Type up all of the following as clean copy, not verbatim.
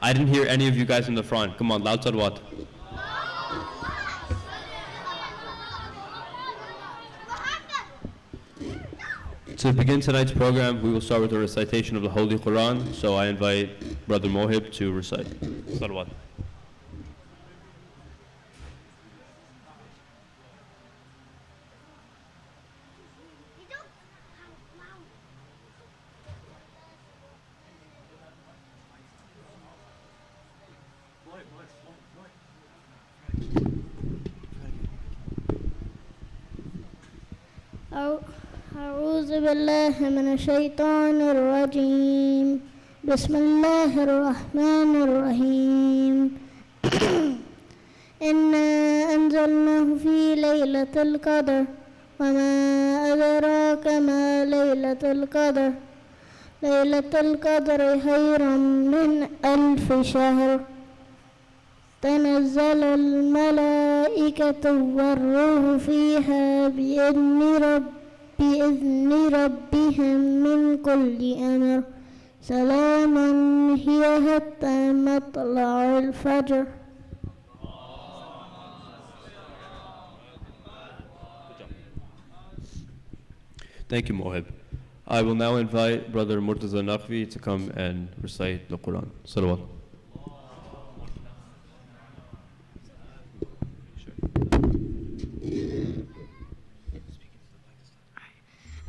I didn't hear any of you guys in the front. Come on, loud salawat. To begin tonight's program, we will start with a recitation of the Holy Quran. So I invite Brother Mohib to recite. Salawat. أعوذ بالله من الشيطان الرجيم. بسم الله الرحمن الرحيم. إنا أنزلناه في ليلة القدر وما أدراك ما ليلة القدر. ليلة القدر خير من 1000 شهر. تنزل الملائكة والروح فيها بإذن ربهم من كل أمر. سلام هي حتى مطلع الفجر. Thank you, Mohib. I will now invite Brother Murtaza Naqvi to come and recite the Quran. Salawat.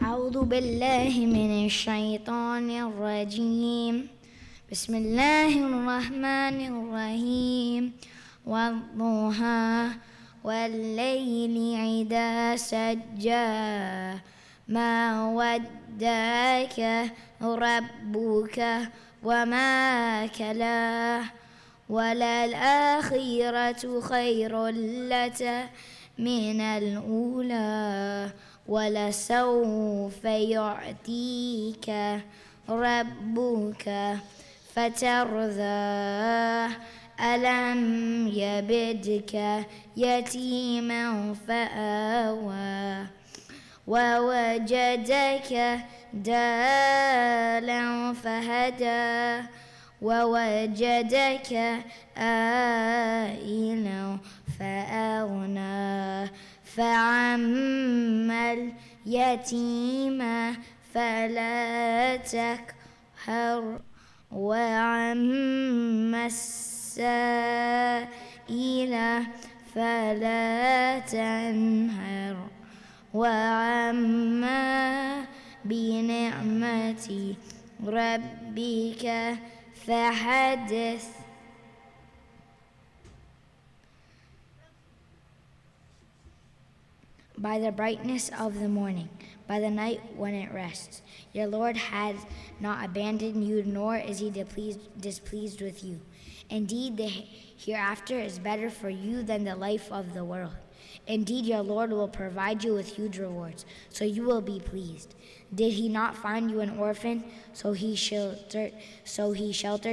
أعوذ بالله من الشيطان الرجيم. بسم الله الرحمن الرحيم. والضحى والليل إذا سجى ما ودعك ربك وما كلاه وللآخرة خير لك من الأولى ولسوف يعطيك ربك فترضى ألم يبدك يتيما فآوى ووجدك دالا فهدى ووجدك آئلا فأغنى فأما اليتيم فلا تقهر وأما السائل فلا تنهر وأما بنعمة ربك فحدث. By the brightness of the morning, by the night when it rests, your Lord has not abandoned you, nor is he displeased with you. Indeed, the hereafter is better for you than the life of the world. Indeed, your Lord will provide you with huge rewards, so you will be pleased. Did he not find you an orphan, so he sheltered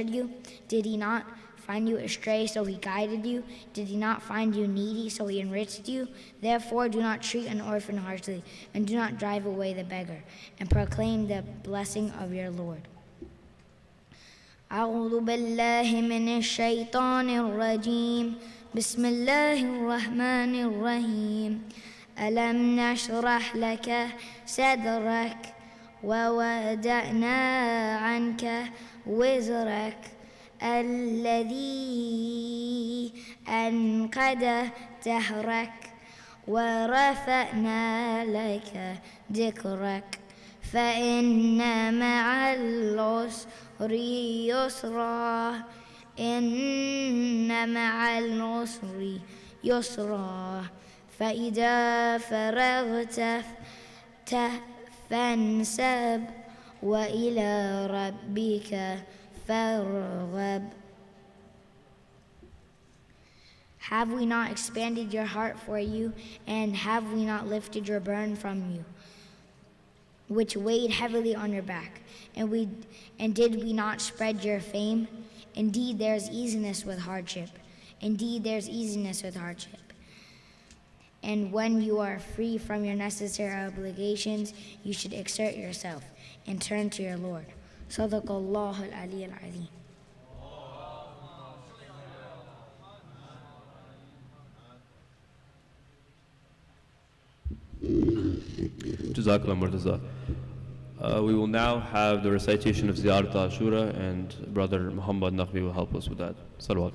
you? Did he not find you astray, so he guided you? Did he not find you needy, so he enriched you? Therefore, do not treat an orphan harshly, and do not drive away the beggar, and proclaim the blessing of your Lord. أعوذ بالله من الشيطان الرجيم. بسم الله الرحمن الرحيم. ألم نشرح لك صدرك ووضعنا عنك وزرك الذي أنقض ظهرك ورفعنا لك ذكرك فإن مع العسر يسرا إن مع العسر يسرا فإذا فرغت فانصب وإلى ربك فارغب. Have we not expanded your heart for you, and have we not lifted your burden from you, which weighed heavily on your back? And did we not spread your fame? Indeed, there is easiness with hardship. Indeed, there is easiness with hardship. And when you are free from your necessary obligations, you should exert yourself. and turn to your Lord. Sadaqallahu al-Ali al-Azim. Jazakallah Murtaza. We will now have the recitation of Ziyarat al-Ashura, and Brother Muhammad Naqvi will help us with that. Salawat.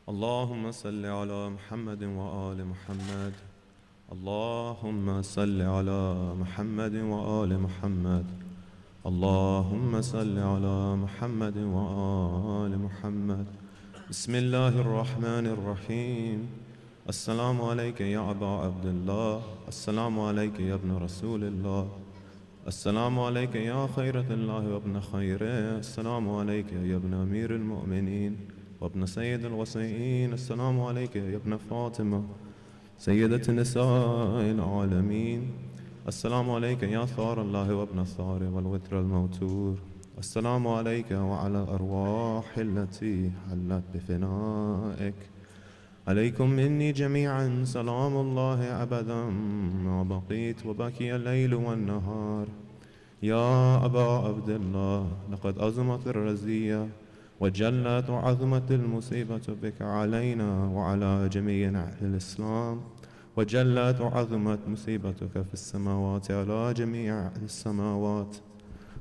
اللهم صل على محمد وآل محمد. اللهم صل على محمد وآل محمد. اللهم صل على محمد وآل محمد. بسم الله الرحمن الرحيم. السلام عليك يا أبا عبد الله. السلام عليك يا ابن رسول الله. السلام عليك يا خيرة الله وابن خيره. السلام عليك يا ابن أمير المؤمنين وابن سيد الوصيين. السلام عليك يا ابن فاطمة سيدة نساء العالمين. السلام عليك يا ثار الله وابن الثار والوتر الموتور. السلام عليك وعلى الأرواح التي حلت بفنائك. عليكم مني جميعا سلام الله أبدا ما بقيت وبكي الليل والنهار. يا أبا عبد الله، لقد أزمت الرزية وجلت وعظمت المصيبة بك علينا وعلى جميع أهل الإسلام، وجلت وعظمت مصيبتك في السماوات على جميع أهل السماوات.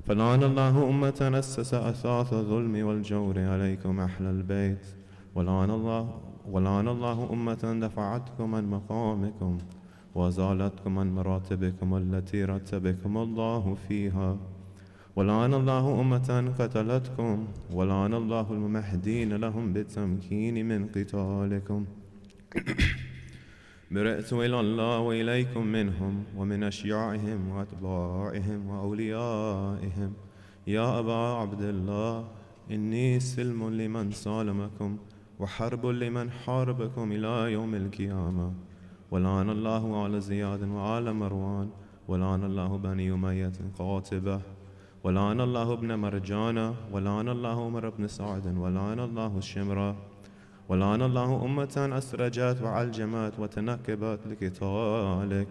فلعن الله أمة أسس أثاث الظلم والجور عليكم أهل البيت، ولعن الله أمة دفعتكم عن مقامكم وزالتكم عن مراتبكم التي رتبكم الله فيها. ولعن الله أمة قتلتكم، ولعن الله الممهدين لهم بالتمكين من قتالكم. برئت إلى الله وإليكم منهم ومن أشياعهم وأتباعهم وأوليائهم. يا أبا عبد الله، إني سلم لمن سالمكم وحرب لمن حاربكم إلى يوم القيامة. ولعن الله على زياد وعلى مروان، ولعن الله بني أمية قاتبة، ولعن الله ابن مرجانة، ولعن الله عمر بن سعد، ولعن الله الشمرة، ولعن الله أمة أسرجت وعلجمت وتنكبت لقتالك.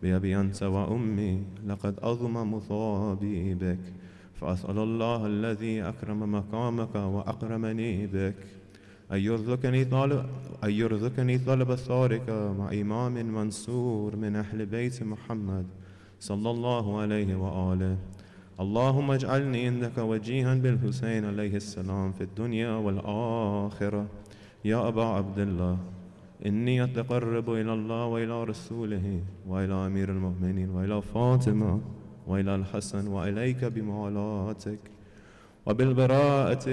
بأبي أنت وأمي لقد أظم مصابي بك، فأسأل الله الذي أكرم مقامك وأكرمني بك أن يرزقني طلب ثارك مع إمام منصور من أهل بيت محمد صلى الله عليه وآله. اللهم اجعلني عندك وجيها بالحسين عليه السلام في الدنيا والآخرة. يا أبا عبد الله، إني أتقرب إلى الله وإلى رسوله وإلى أمير المؤمنين وإلى فاطمة وإلى الحسن وإليك بموالاتك وبالبراءة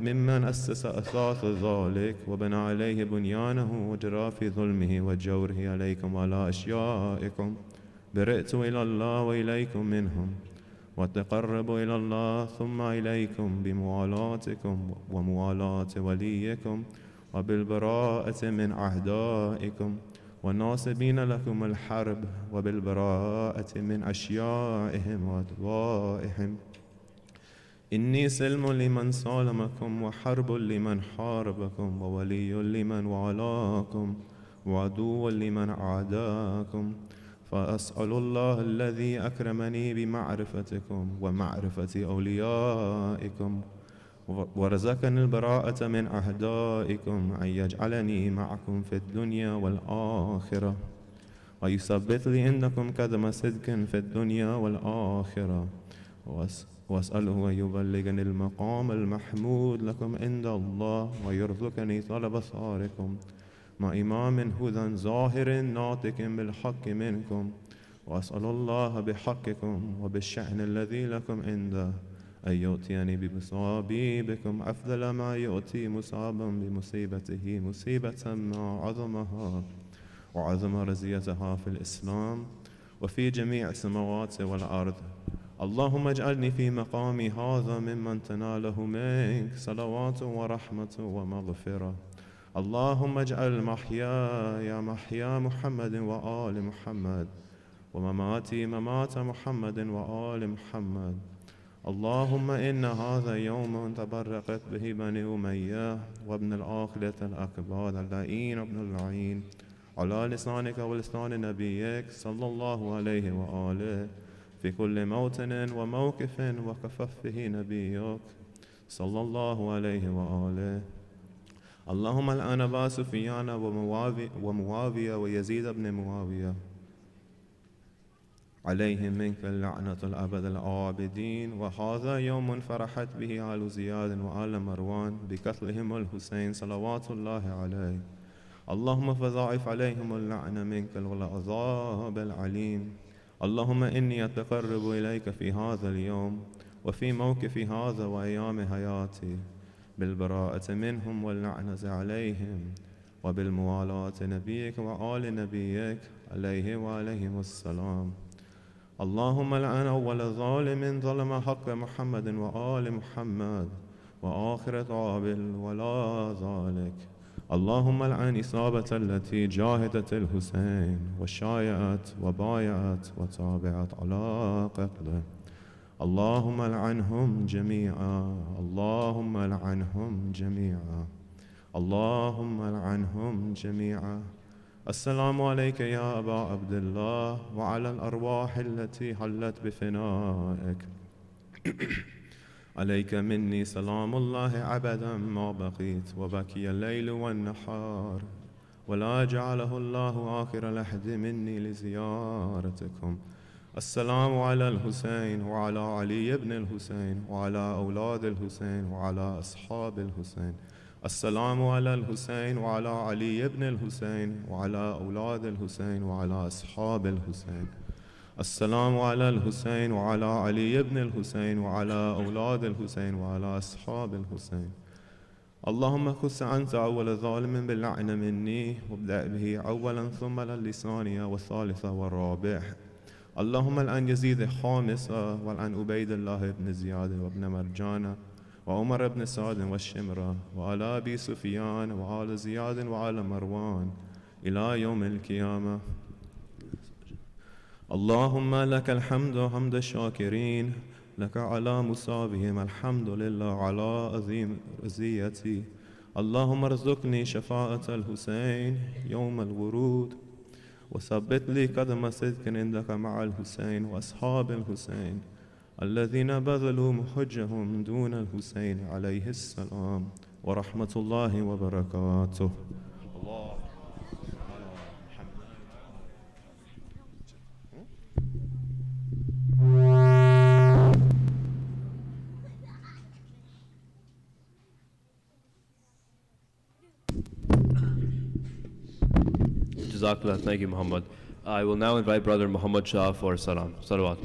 ممن أسس أساس ذلك وبنى عليه بنيانه وجرى في ظلمه وجوره عليكم وعلى أشيائكم. برئت إلى الله وإليكم منهم وتقرب إلى الله ثم إليكم بموالاتكم وموالاة وليكم وبالبراءة من أعدائكم والناصبين لكم الحرب وبالبراءة من أشيائهم وأتباعهم. إني سلم لمن سالمكم وحرب لمن حاربكم وولي لمن والاكم وعدو لمن عاداكم. فأسأل الله الذي أكرمني بمعرفتكم ومعرفة أوليائكم ورزقني البراءة من أعدائكم أن يجعلني معكم في الدنيا والآخرة ويثبت لي عندكم قدم صدق في الدنيا والآخرة. وأسأله أن يبلغني المقام المحمود لكم عند الله ويرزقني طلب ثاركم مع إمام هدى ظاهر ناطق بالحق منكم. وأسأل الله بحقكم وبالشأن الذي لكم عنده أن يؤتيني بمصابيبكم أفضل ما يؤتي مصابا بمصيبته مصيبة ما عظمها وعظم رزيتها في الإسلام وفي جميع السماوات والأرض. اللهم اجعلني في مقامي هذا ممن تناله منك صلوات ورحمة ومغفرة. اللهم اجعل محياي محيا محمد وآل محمد ومماتي ممات محمد وآل محمد. اللهم إن هذا يوم تبرقت به بني أمية وابن الآخلة الأكباد اللعين ابن اللعين على لسانك ولسان نبيك صلى الله عليه وآله في كل موطن وموقف وكفف به نبيك صلى الله عليه وآله. اللهم الآن أبا سفيان ومعاوية ويزيد بن معاوية عليهم منك اللعنة الأبد العابدين. وهذا يوم فرحت به آل زياد وآل مروان بقتلهم الحسين صلوات الله عليه. اللهم فضاعف عليهم اللعنة منك والعذاب العليم. اللهم إني أتقرب إليك في هذا اليوم وفي موقف هذا وأيام حياتي بالبراءة منهم واللعنة عليهم وبالموالاة نبيك وآل نبيك عليه وعليهم السلام. اللهم لعن أول ظالم ظلم حق محمد وآل محمد وآخر طابل ولا ذلك. اللهم لعن إصابة التي جاهدت الحسين وشايعت وبايعت وتابعت على قتله. اللهم لعنهم جميعا. اللهم لعنهم جميعا. اللهم لعنهم جميعا. السلام عليك يا أبا عبد الله وعلى الأرواح التي حلت بفنائك. عليك مني سلام الله أبدا ما بقيت وبكي الليل والنهار ولا جعله الله آخر لحد مني لزيارتكم. السلام على الحسين وعلى علي بن الحسين وعلى أولاد الحسين وعلى أصحاب الحسين. السلام على الحسين وعلى علي بن الحسين وعلى أولاد الحسين وعلى أصحاب الحسين. السلام على الحسين وعلى علي بن الحسين وعلى أولاد الحسين وعلى أصحاب الحسين. اللهم خص أنت أول ظالم باللعنة مني وابدأ به أولا ثم للثانية والثالثة والرابع. اللهم الآن يزيد خامسة والآن عبيد الله بن زياد وابن مرجانة وعمر بن سعد والشمرة وآل أبي سفيان وآل زياد وآل مروان إلى يوم القيامة. اللهم لك الحمد حمد الشاكرين لك على مصابهم الحمد لله على عظيم رزيتي. اللهم ارزقني شفاعة الحسين يوم الورود وثبت لي قدم صدق عندك مع الحسين وأصحاب الحسين الذين بذلوا محجهم دون الحسين عليه السلام ورحمة الله وبركاته. Jazakallah, thank you, Muhammad. I will now invite Brother Muhammad Shah for salam. Salawat.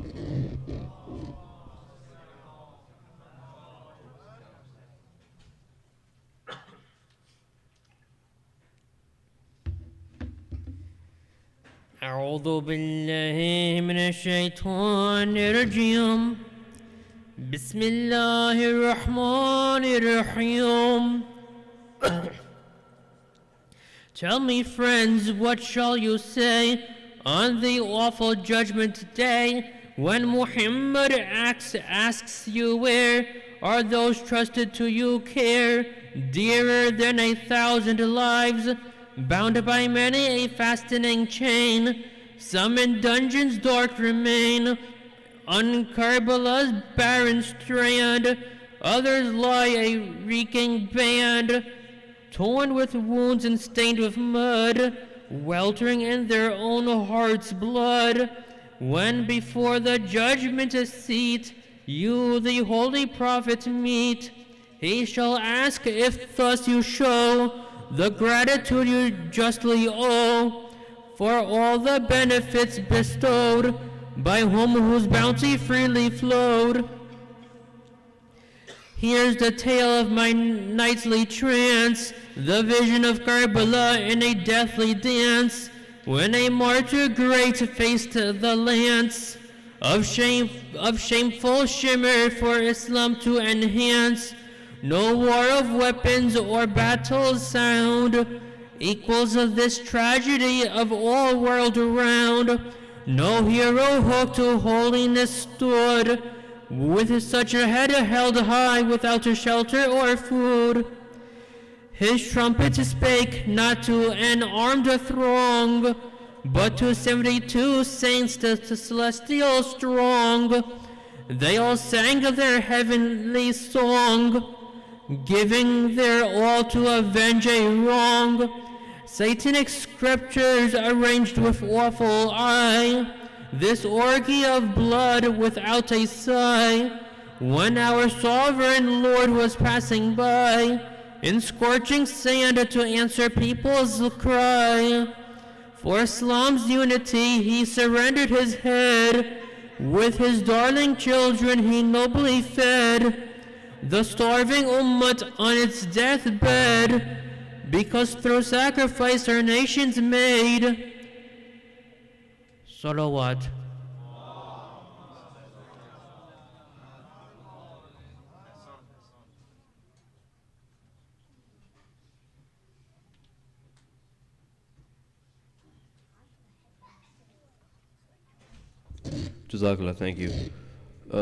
أعوذ بالله من الشيطان الرجيم. بسم الله الرحمن الرحيم. Tell me, friends, what shall you say on the awful judgment day when Muhammad asks you where are those trusted to you care, dearer than 1,000 lives, bound by many a fastening chain, some in dungeons dark remain, on Karbala's barren strand, others lie a reeking band, torn with wounds and stained with mud, weltering in their own heart's blood. When before the judgment seat you the holy prophet meet, he shall ask if thus you show the gratitude you justly owe for all the benefits bestowed by whom whose bounty freely flowed. Here's the tale of my nightly trance, the vision of Karbala in a deathly dance, when a martyr great faced the lance of shameful shimmer for Islam to enhance. No war of weapons or battle's sound equals of this tragedy of all world around. No hero hooked to holiness stood with such a head held high without a shelter or food. His trumpet spake not to an armed throng, but to 72 saints, the celestial strong. They all sang their heavenly song, giving their all to avenge a wrong. Satanic scriptures arranged with awful eye, this orgy of blood without a sigh, when our sovereign Lord was passing by, in scorching sand to answer people's cry. For Islam's unity he surrendered his head, with his darling children he nobly fed the starving ummah on its deathbed, because through sacrifice our nation's made. Salawat. Jazakallah, thank you.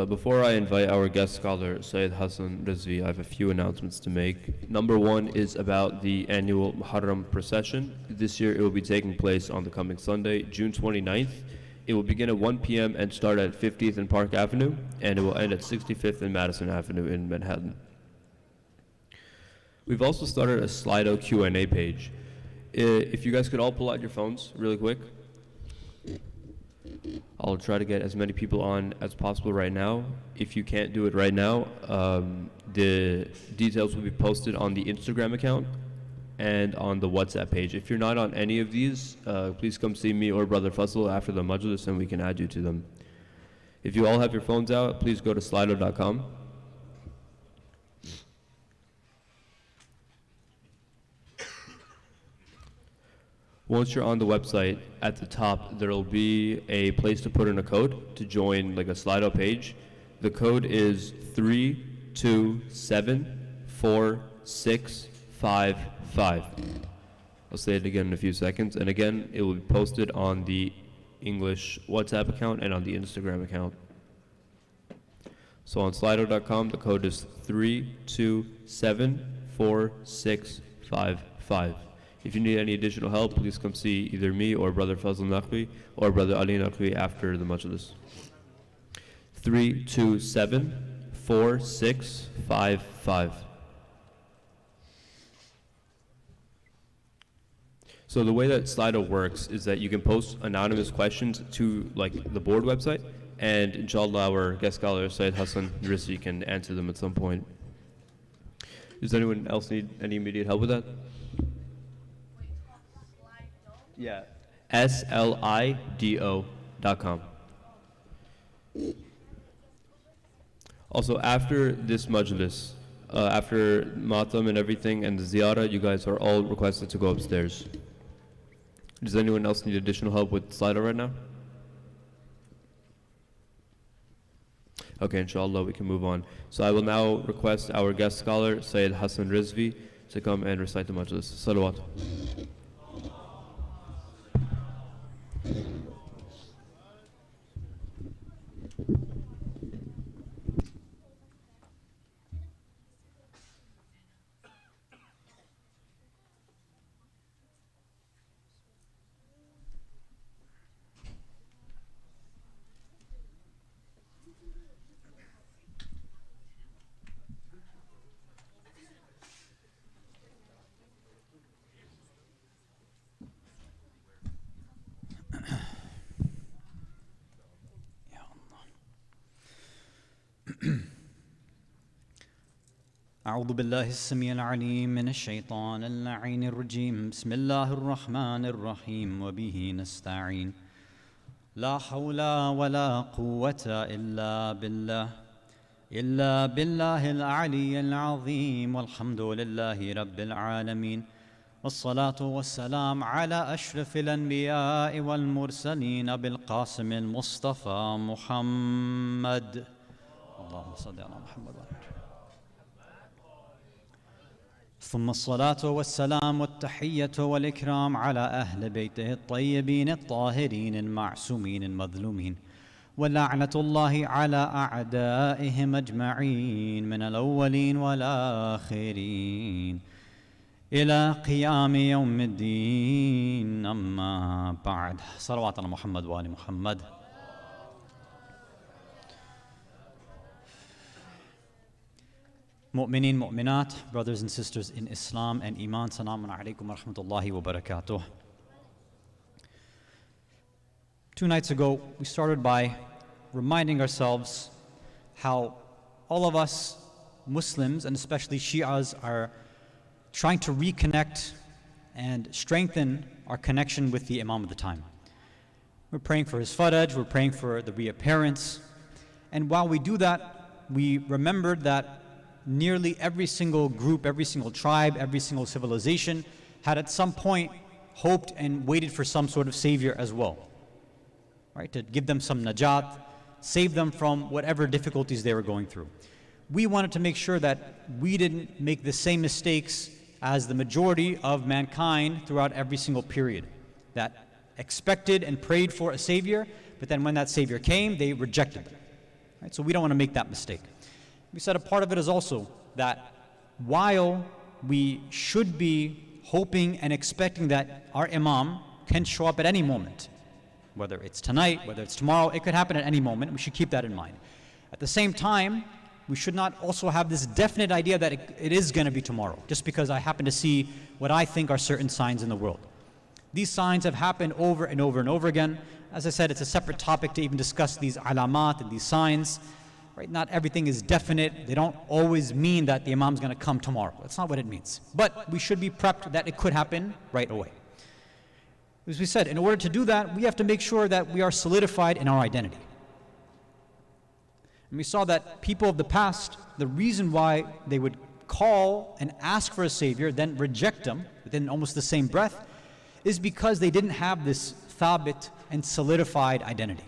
Before I invite our guest scholar, Sayyid Hasan Rizvi, I have a few announcements to make. Number one is about the annual Muharram procession. This year it will be taking place on the coming Sunday, June 29th. It will begin at 1 p.m. and start at 50th and Park Avenue, and it will end at 65th and Madison Avenue in Manhattan. We've also started a Slido Q&A page. If you guys could all pull out your phones really quick. I'll try to get as many people on as possible right now. If you can't do it right now, the details will be posted on the Instagram account and on the WhatsApp page. If you're not on any of these, please come see me or Brother Faisal after the majlis and we can add you to them. If you all have your phones out, please go to slido.com. Once you're on the website, at the top there will be a place to put in a code to join like a Slido page. The code is 32746555. I'll say it again in a few seconds, and again it will be posted on the English WhatsApp account and on the Instagram account. So on slido.com the code is 32746555. If you need any additional help, please come see either me or Brother Fazl Naqvi or Brother Ali Naqvi after the majlis. 327-4655. So the way that Slido works is that you can post anonymous questions to like the board website, and inshallah our guest scholar Sayyid Hasan Rizvi can answer them at some point. Does anyone else need any immediate help with that? Yeah, slido.com. Also, after this majlis, after matam and everything and the ziyarah, you guys are all requested to go upstairs. Does anyone else need additional help with Slido right now? Okay, inshallah, we can move on. So I will now request our guest scholar, Sayyid Hasan Rizvi, to come and recite the majlis. Salawat. أعوذ بالله السميع العليم من الشيطان اللعين الرجيم بسم الله الرحمن الرحيم وبه نستعين لا حول ولا قوة إلا بالله العلي العظيم والحمد لله رب العالمين والصلاة والسلام على أشرف الأنبياء والمرسلين بالقاسم المصطفى محمد اللهم صل على محمد ثم الصلاة والسلام والتحية والإكرام على أهل بيته الطيبين الطاهرين المعصومين المظلومين ولعنة الله على أعدائهم أجمعين من الأولين والآخرين إلى قيام يوم الدين أما بعد صلوات على محمد وآل محمد. Mu'mineen, mu'minat, brothers and sisters in Islam and Iman, Salamun alaikum wa rahmatullahi wa barakatuh. 2 nights ago, we started by reminding ourselves how all of us Muslims, and especially Shias, are trying to reconnect and strengthen our connection with the Imam of the time. We're praying for his faraj, we're praying for the reappearance, and while we do that, we remembered that nearly every single group, every single tribe, every single civilization had at some point hoped and waited for some sort of savior as well, right? To give them some najat, save them from whatever difficulties they were going through. We wanted to make sure that we didn't make the same mistakes as the majority of mankind throughout every single period, that expected and prayed for a savior, but then when that savior came, they rejected it, right? So we don't want to make that mistake. We said a part of it is also that while we should be hoping and expecting that our Imam can show up at any moment, whether it's tonight, whether it's tomorrow, it could happen at any moment. We should keep that in mind. At the same time, we should not also have this definite idea that it is going to be tomorrow, just because I happen to see what I think are certain signs in the world. These signs have happened over and over and over again. As I said, it's a separate topic to even discuss these alamat and these signs. Right? Not everything is definite. They don't always mean that the Imam's going to come tomorrow. That's not what it means. But we should be prepped that it could happen right away. As we said, in order to do that, we have to make sure that we are solidified in our identity. And we saw that people of the past, the reason why they would call and ask for a savior, then reject him within almost the same breath, is because they didn't have this thabit and solidified identity.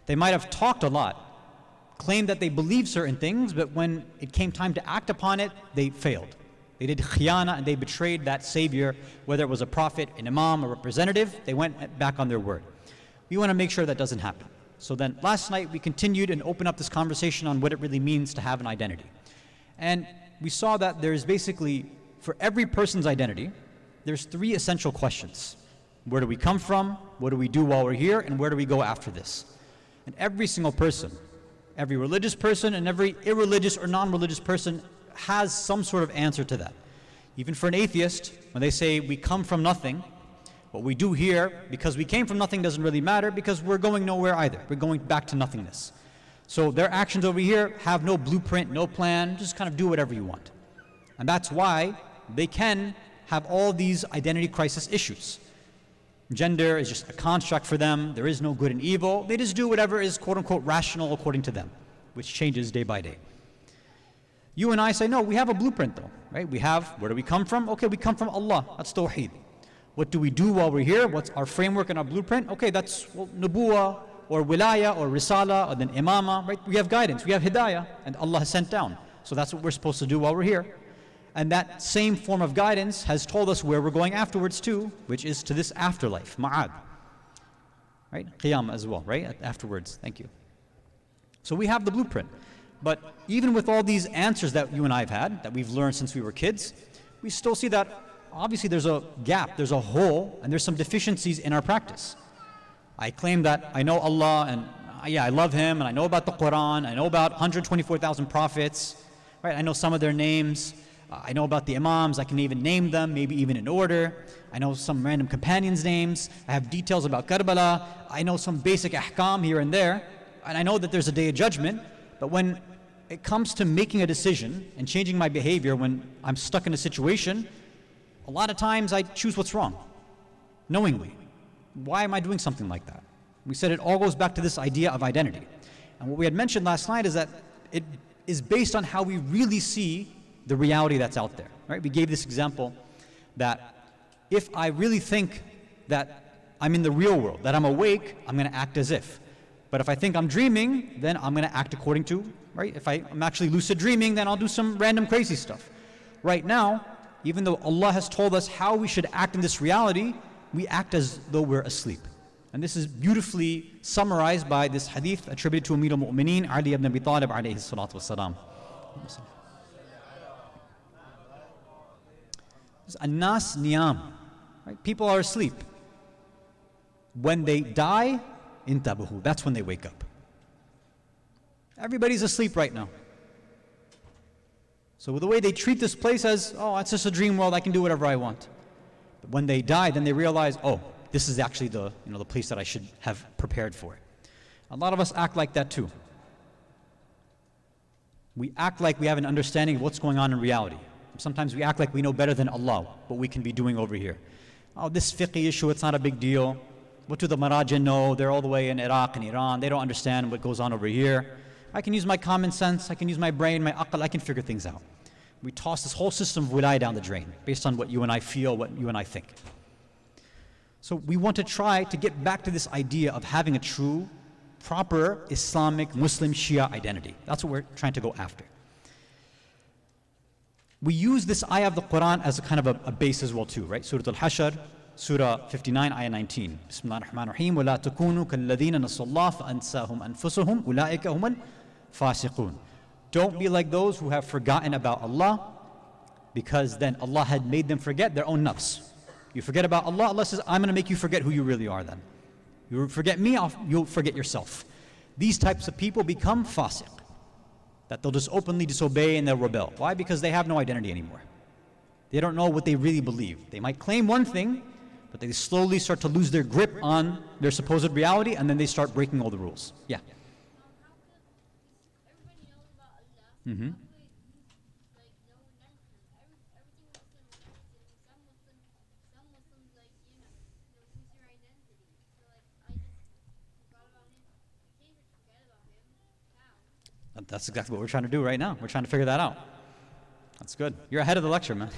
They might have talked a lot, claimed that they believed certain things, but when it came time to act upon it, they failed. They did khiyana and they betrayed that savior, whether it was a prophet, an imam, a representative, they went back on their word. We want to make sure that doesn't happen. So then last night we continued and opened up this conversation on what it really means to have an identity. And we saw that there's basically, for every person's identity, there's 3 essential questions. Where do we come from? What do we do while we're here? And where do we go after this? And every single person, every religious person and every irreligious or non-religious person has some sort of answer to that. Even for an atheist, when they say we come from nothing, what we do here, because we came from nothing, doesn't really matter, because we're going nowhere either. We're going back to nothingness. So their actions over here have no blueprint, no plan, just kind of do whatever you want. And that's why they can have all these identity crisis issues. Gender is just a construct for them. There is no good and evil. They just do whatever is quote-unquote rational according to them, which changes day by day. You and I say, no, we have a blueprint though, right? We have, where do we come from? Okay, we come from Allah. That's tawheed. What do we do while we're here? What's our framework and our blueprint? Okay, that's nubuwah or wilaya or risala or then imama, right? We have guidance, we have hidayah, and Allah has sent down. So that's what we're supposed to do while we're here. And that same form of guidance has told us where we're going afterwards too, which is to this afterlife, ma'ad. Right? Qiyam as well, right? Afterwards, thank you. So we have the blueprint. But even with all these answers that you and I have had, that we've learned since we were kids, we still see that obviously there's a gap, there's a hole, and there's some deficiencies in our practice. I claim that I know Allah, and I love Him, and I know about the Quran, I know about 124,000 prophets, right? I know some of their names. I know about the imams, I can even name them, maybe even in order. I know some random companions' names. I have details about Karbala. I know some basic ahkam here and there. And I know that there's a day of judgment. But when it comes to making a decision and changing my behavior when I'm stuck in a situation, a lot of times I choose what's wrong, knowingly. Why am I doing something like that? We said it all goes back to this idea of identity. And what we had mentioned last night is that it is based on how we really see the reality that's out there, right? We gave this example that if I really think that I'm in the real world, that I'm awake, I'm going to act as if. But if I think I'm dreaming, then I'm going to act according to, right? If I'm actually lucid dreaming, then I'll do some random crazy stuff. Right now, even though Allah has told us how we should act in this reality, we act as though we're asleep. And this is beautifully summarized by this hadith attributed to Amir al-Mu'mineen, Ali ibn Abi Talib alayhi salatu wasalam. An-nas niyam. Right? People are asleep. When they die, intabahu. That's when they wake up. Everybody's asleep right now. So the way they treat this place as, oh, it's just a dream world, I can do whatever I want. But when they die, then they realize, oh, this is actually the place that I should have prepared for. A lot of us act like that too. We act like we have an understanding of what's going on in reality. Sometimes we act like we know better than Allah what we can be doing over here. Oh, this fiqh issue, it's not a big deal. What do the Marajin know? They're all the way in Iraq and Iran. They don't understand what goes on over here. I can use my common sense, I can use my brain, my aql, I can figure things out. We toss this whole system of wilayah down the drain based on what you and I feel, what you and I think. So we want to try to get back to this idea of having a true, proper Islamic, Muslim, Shia identity. That's what we're trying to go after. We use this ayah of the Quran as a kind of a base as well too, right? Surah Al-Hashr, Surah 59, ayah 19. Bismillah ar-Rahman ar-Rahim. وَلَا تَكُونُوا كَالَّذِينَ نَسُوا اللَّهَ فَأَنْسَاهُمْ أَنفُسُهُمْ أُولَٰئِكَ هُمُ الْفَاسِقُونَ. Don't be like those who have forgotten about Allah, because then Allah had made them forget their own nafs. You forget about Allah, Allah says, I'm going to make you forget who you really are then. You forget me, you'll forget yourself. These types of people become fasiq. That they'll just openly disobey and they'll rebel. Why? Because they have no identity anymore. They don't know what they really believe. They might claim one thing, but they slowly start to lose their grip on their supposed reality, and then they start breaking all the rules. Yeah. Mm-hmm. That's exactly what we're trying to do right now. We're trying to figure that out. That's good. You're ahead of the lecture, man.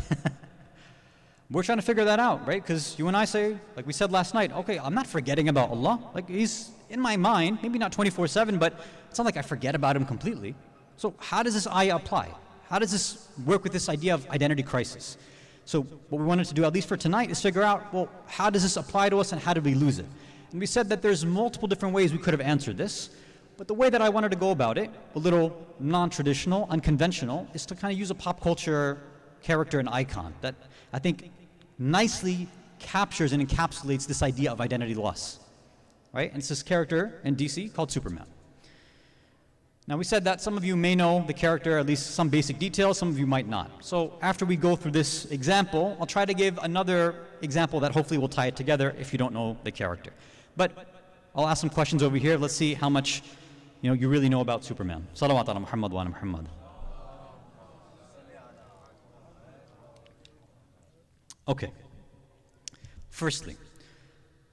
We're trying to figure that out, right? Because you and I say, like we said last night, okay, I'm not forgetting about Allah. Like, He's in my mind, maybe not 24/7, but it's not like I forget about Him completely. So how does this ayah apply? How does this work with this idea of identity crisis? So what we wanted to do, at least for tonight, is figure out, well, how does this apply to us and how did we lose it? And we said that there's multiple different ways we could have answered this. But the way that I wanted to go about it, a little non-traditional, unconventional, is to kind of use a pop culture character and icon that I think nicely captures and encapsulates this idea of identity loss. Right? And it's this character in DC called Superman. Now we said that some of you may know the character, at least some basic details, some of you might not. So after we go through this example, I'll try to give another example that hopefully will tie it together if you don't know the character. But I'll ask some questions over here. Let's see how much you really know about Superman. Salawat ala Muhammad wa ala Muhammad. Okay. Firstly,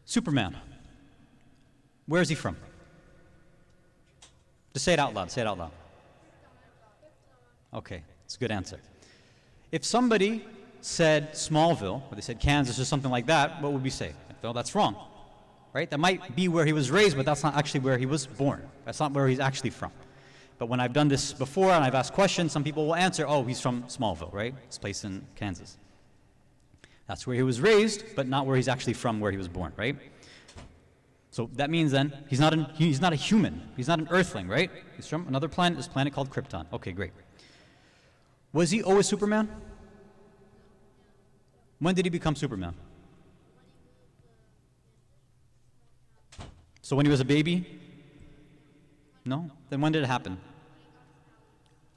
Superman. Where is he from? Just say it out loud. Say it out loud. Okay, it's a good answer. If somebody said Smallville, or they said Kansas or something like that, what would we say? Well, that's wrong. Right? That might be where he was raised, but that's not actually where he was born. That's not where he's actually from. But when I've done this before and I've asked questions, some people will answer, oh, he's from Smallville, right? It's placed in Kansas. That's where he was raised, but not where he's actually from, where he was born, right? So that means then he's not a human. He's not an earthling, right? He's from another planet, this planet called Krypton. Okay, great. Was he always Superman? When did he become Superman? So when he was a baby? No? Then when did it happen?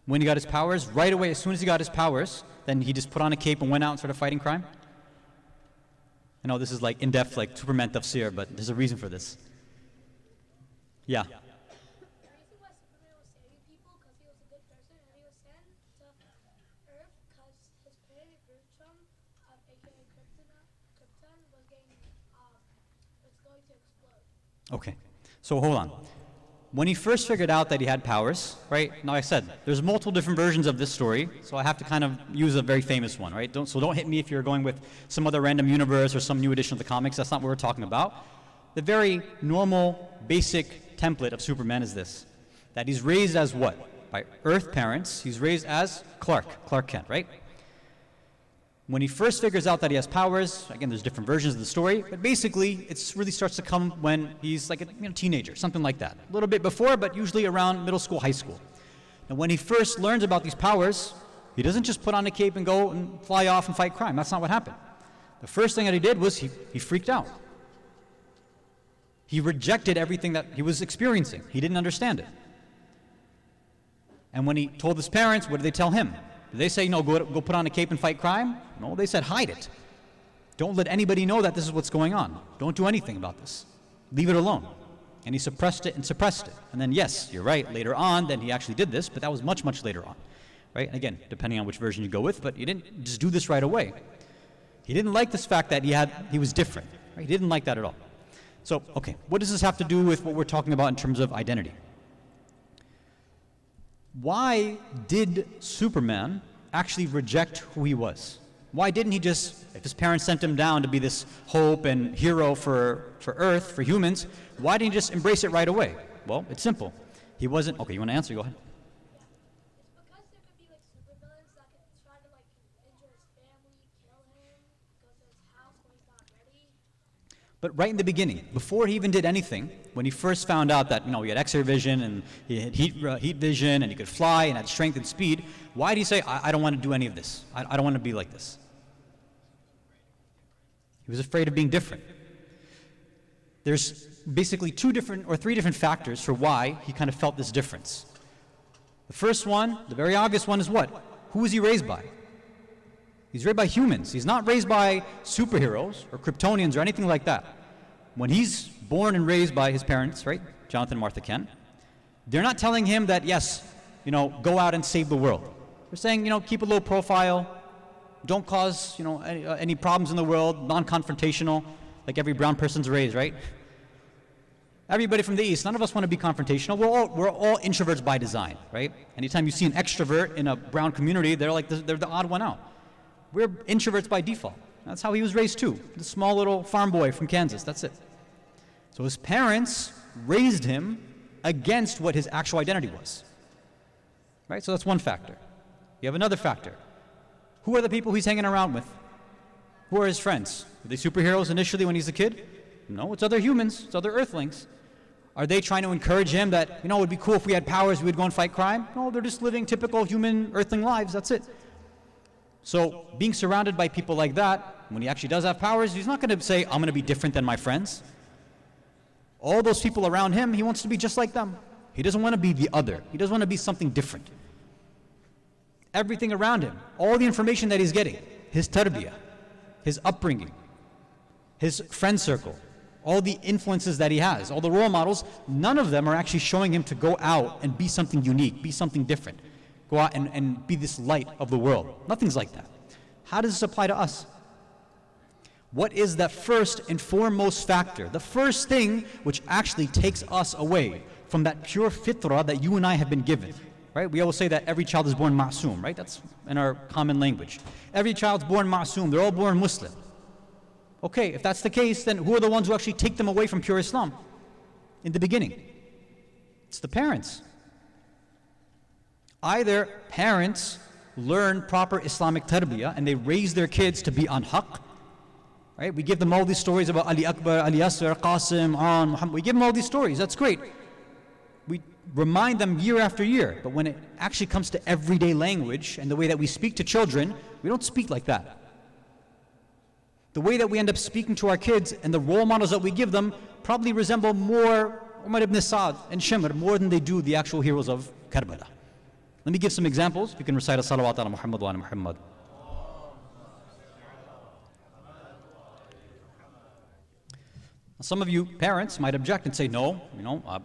When he got his powers? Right away, as soon as he got his powers, then he just put on a cape and went out and started fighting crime? I know this is like in-depth, like Superman tafsir, but there's a reason for this. Yeah. Okay, so hold on. When he first figured out that he had powers, right? Now I said, there's multiple different versions of this story, so I have to kind of use a very famous one, right? Don't hit me if you're going with some other random universe or some new edition of the comics. That's not what we're talking about. The very normal, basic template of Superman is this, that he's raised as what? By Earth parents. He's raised as Clark Kent, right? When he first figures out that he has powers, again, there's different versions of the story, but basically it really starts to come when he's like a teenager, something like that. A little bit before, but usually around middle school, high school. And when he first learns about these powers, he doesn't just put on a cape and go and fly off and fight crime. That's not what happened. The first thing that he did was he freaked out. He rejected everything that he was experiencing. He didn't understand it. And when he told his parents, what did they tell him? Did they say, no, go put on a cape and fight crime? No, they said, hide it. Don't let anybody know that this is what's going on. Don't do anything about this. Leave it alone. And he suppressed it and suppressed it. And then, yes, you're right, later on, then he actually did this, but that was much, much later on. Right? And again, depending on which version you go with, but he didn't just do this right away. He didn't like this fact that he was different. Right? He didn't like that at all. So, okay, what does this have to do with what we're talking about in terms of identity? Why did Superman actually reject who he was? Why didn't he just, if his parents sent him down to be this hope and hero for Earth, for humans, why didn't he just embrace it right away? Well, it's simple. He wasn't, okay, you want to answer? Go ahead. It's because there could be like supervillains that could try to like injure his family, kill him, go to his house when he's not ready. But right in the beginning, before he even did anything, when he first found out that, he had X-ray vision and he had heat vision and he could fly and had strength and speed, why did he say, I don't want to do any of this? I don't want to be like this? He was afraid of being different. There's basically three different factors for why he kind of felt this difference. The first one, the very obvious one, is what? Who was he raised by? He's raised by humans. He's not raised by superheroes or Kryptonians or anything like that. When he's born and raised by his parents, right, Jonathan and Martha Kent, they're not telling him that, yes, go out and save the world. They're saying, keep a low profile, don't cause, any problems in the world, non-confrontational, like every brown person's raised, right? Everybody from the East, none of us want to be confrontational. We're all introverts by design, right? Anytime you see an extrovert in a brown community, they're the odd one out. We're introverts by default. That's how he was raised too. The small little farm boy from Kansas, that's it. So his parents raised him against what his actual identity was. Right? So that's one factor. You have another factor. Who are the people he's hanging around with? Who are his friends? Are they superheroes initially when he's a kid? No, it's other humans, it's other earthlings. Are they trying to encourage him that, it would be cool if we had powers, we would go and fight crime? No, they're just living typical human earthling lives, that's it. So being surrounded by people like that, when he actually does have powers, he's not going to say, I'm going to be different than my friends. All those people around him, he wants to be just like them. He doesn't want to be the other. He doesn't want to be something different. Everything around him, all the information that he's getting, his tarbiyah, his upbringing, his friend circle, all the influences that he has, all the role models, none of them are actually showing him to go out and be something unique, be something different. Go out and be this light of the world. Nothing's like that. How does this apply to us? What is that first and foremost factor? The first thing which actually takes us away from that pure fitrah that you and I have been given. Right? We always say that every child is born ma'soom, right? That's in our common language. Every child's born ma'soom. They're all born Muslim. Okay, if that's the case, then who are the ones who actually take them away from pure Islam in the beginning? It's the parents. Either parents learn proper Islamic tarbiyah and they raise their kids to be on haqq, right? We give them all these stories about Ali Akbar, Ali Yasser, Qasim, An, Muhammad. We give them all these stories, that's great. We remind them year after year, but when it actually comes to everyday language and the way that we speak to children, we don't speak like that. The way that we end up speaking to our kids and the role models that we give them probably resemble more Umar ibn Sa'd and Shimr more than they do the actual heroes of Karbala. Let me give some examples. You can recite a salawat ala Muhammad wa ala Muhammad. Some of you parents might object and say, no,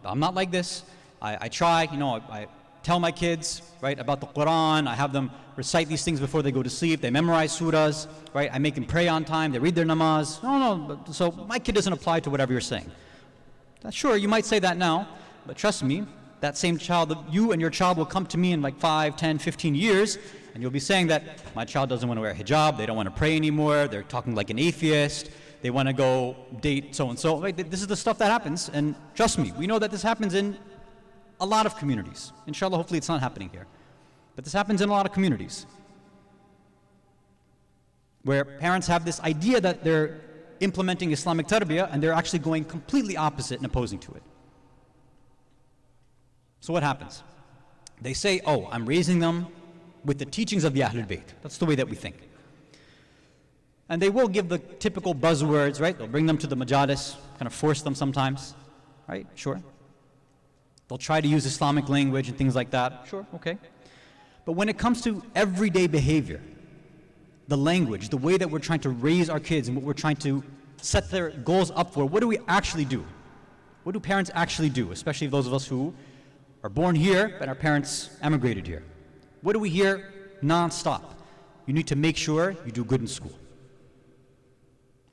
I'm not like this. I try, I tell my kids, right, about the Quran. I have them recite these things before they go to sleep. They memorize surahs, right? I make them pray on time. They read their namaz. No, so my kid doesn't apply to whatever you're saying. Sure, you might say that now, but trust me, that same child, you and your child will come to me in like 5, 10, 15 years, and you'll be saying that my child doesn't want to wear a hijab, they don't want to pray anymore, they're talking like an atheist, they want to go date so-and-so. Right? This is the stuff that happens, and trust me, we know that this happens in a lot of communities. Inshallah, hopefully it's not happening here. But this happens in a lot of communities. where parents have this idea that they're implementing Islamic tarbiyah and they're actually going completely opposite and opposing to it. So what happens? They say, oh, I'm raising them with the teachings of the Ahlul Bayt. That's the way that we think. And they will give the typical buzzwords, right? They'll bring them to the majalis, kind of force them sometimes, right? Sure. They'll try to use Islamic language and things like that. Sure, okay. But when it comes to everyday behavior, the language, the way that we're trying to raise our kids and what we're trying to set their goals up for, what do we actually do? What do parents actually do, especially those of us who are born here but our parents emigrated here? What do we hear non-stop? You need to make sure you do good in school.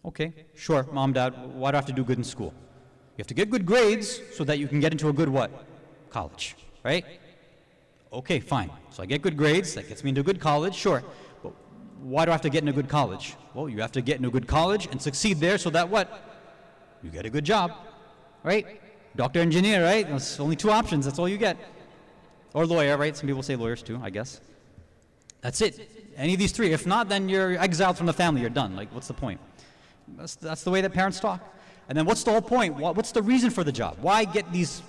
Okay, sure, mom, dad, why do I have to do good in school? You have to get good grades so that you can get into a good what? College, right? Okay, fine. So I get good grades, that gets me into a good college, sure. But why do I have to get in a good college? Well, you have to get in a good college and succeed there so that what? You get a good job, right? Doctor, engineer, right? There's only two options, that's all you get. Or lawyer, right? Some people say lawyers too, I guess. That's it. Any of these three. If not, then you're exiled from the family, you're done. Like, what's the point? That's the way that parents talk. And then what's the whole point? What's the reason for the job? Why get these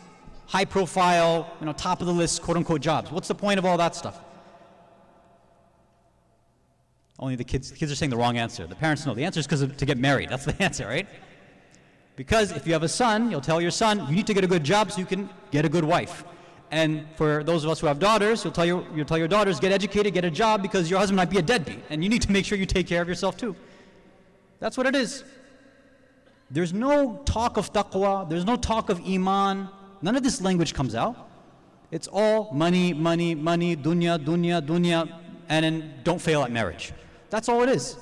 high profile, top of the list, quote unquote jobs? What's the point of all that stuff? Only the kids are saying the wrong answer. The parents know. The answer is to get married. That's the answer, right? Because if you have a son, you'll tell your son, you need to get a good job so you can get a good wife. And for those of us who have daughters, you'll tell your daughters, get educated, get a job, because your husband might be a deadbeat. And you need to make sure you take care of yourself too. That's what it is. There's no talk of taqwa, there's no talk of iman. None of this language comes out. It's all money, money, money, dunya, dunya, dunya, and then don't fail at marriage. That's all it is.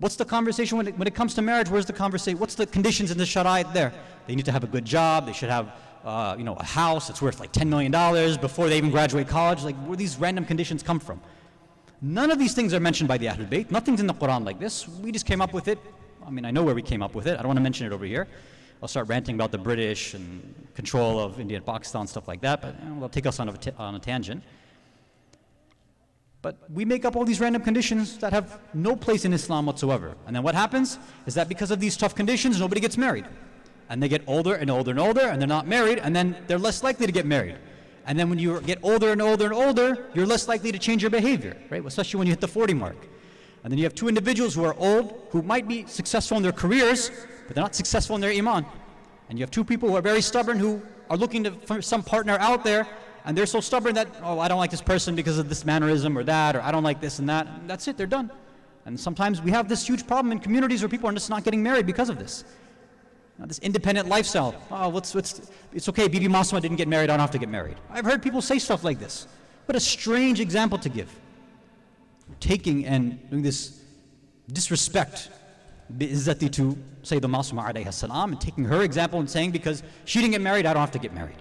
What's the conversation when it comes to marriage? Where's the conversation? What's the conditions in the Shariah there? They need to have a good job, they should have a house that's worth like $10 million before they even graduate college. Like, where these random conditions come from? None of these things are mentioned by the Ahlul Bayt. Nothing's in the Quran like this. We just came up with it. I mean, I know where we came up with it. I don't want to mention it over here. I'll start ranting about the British and control of India and Pakistan, stuff like that, but they'll take us on a tangent. But we make up all these random conditions that have no place in Islam whatsoever. And then what happens is that because of these tough conditions, nobody gets married. And they get older and older and older, and they're not married, and then they're less likely to get married. And then when you get older and older and older, you're less likely to change your behavior, right? Especially when you hit the 40 mark. And then you have two individuals who are old, who might be successful in their careers, but they're not successful in their iman. And you have two people who are very stubborn, who are looking for some partner out there, and they're so stubborn that, oh, I don't like this person because of this mannerism or that, or I don't like this and that. And that's it, they're done. And sometimes we have this huge problem in communities where people are just not getting married because of this. This independent lifestyle. Oh, it's okay, Bibi Masuma didn't get married, I don't have to get married. I've heard people say stuff like this. What a strange example to give. Taking and doing this disrespect bi'izzati to Sayyid Masuma alayhi salam, and taking her example and saying, because she didn't get married, I don't have to get married.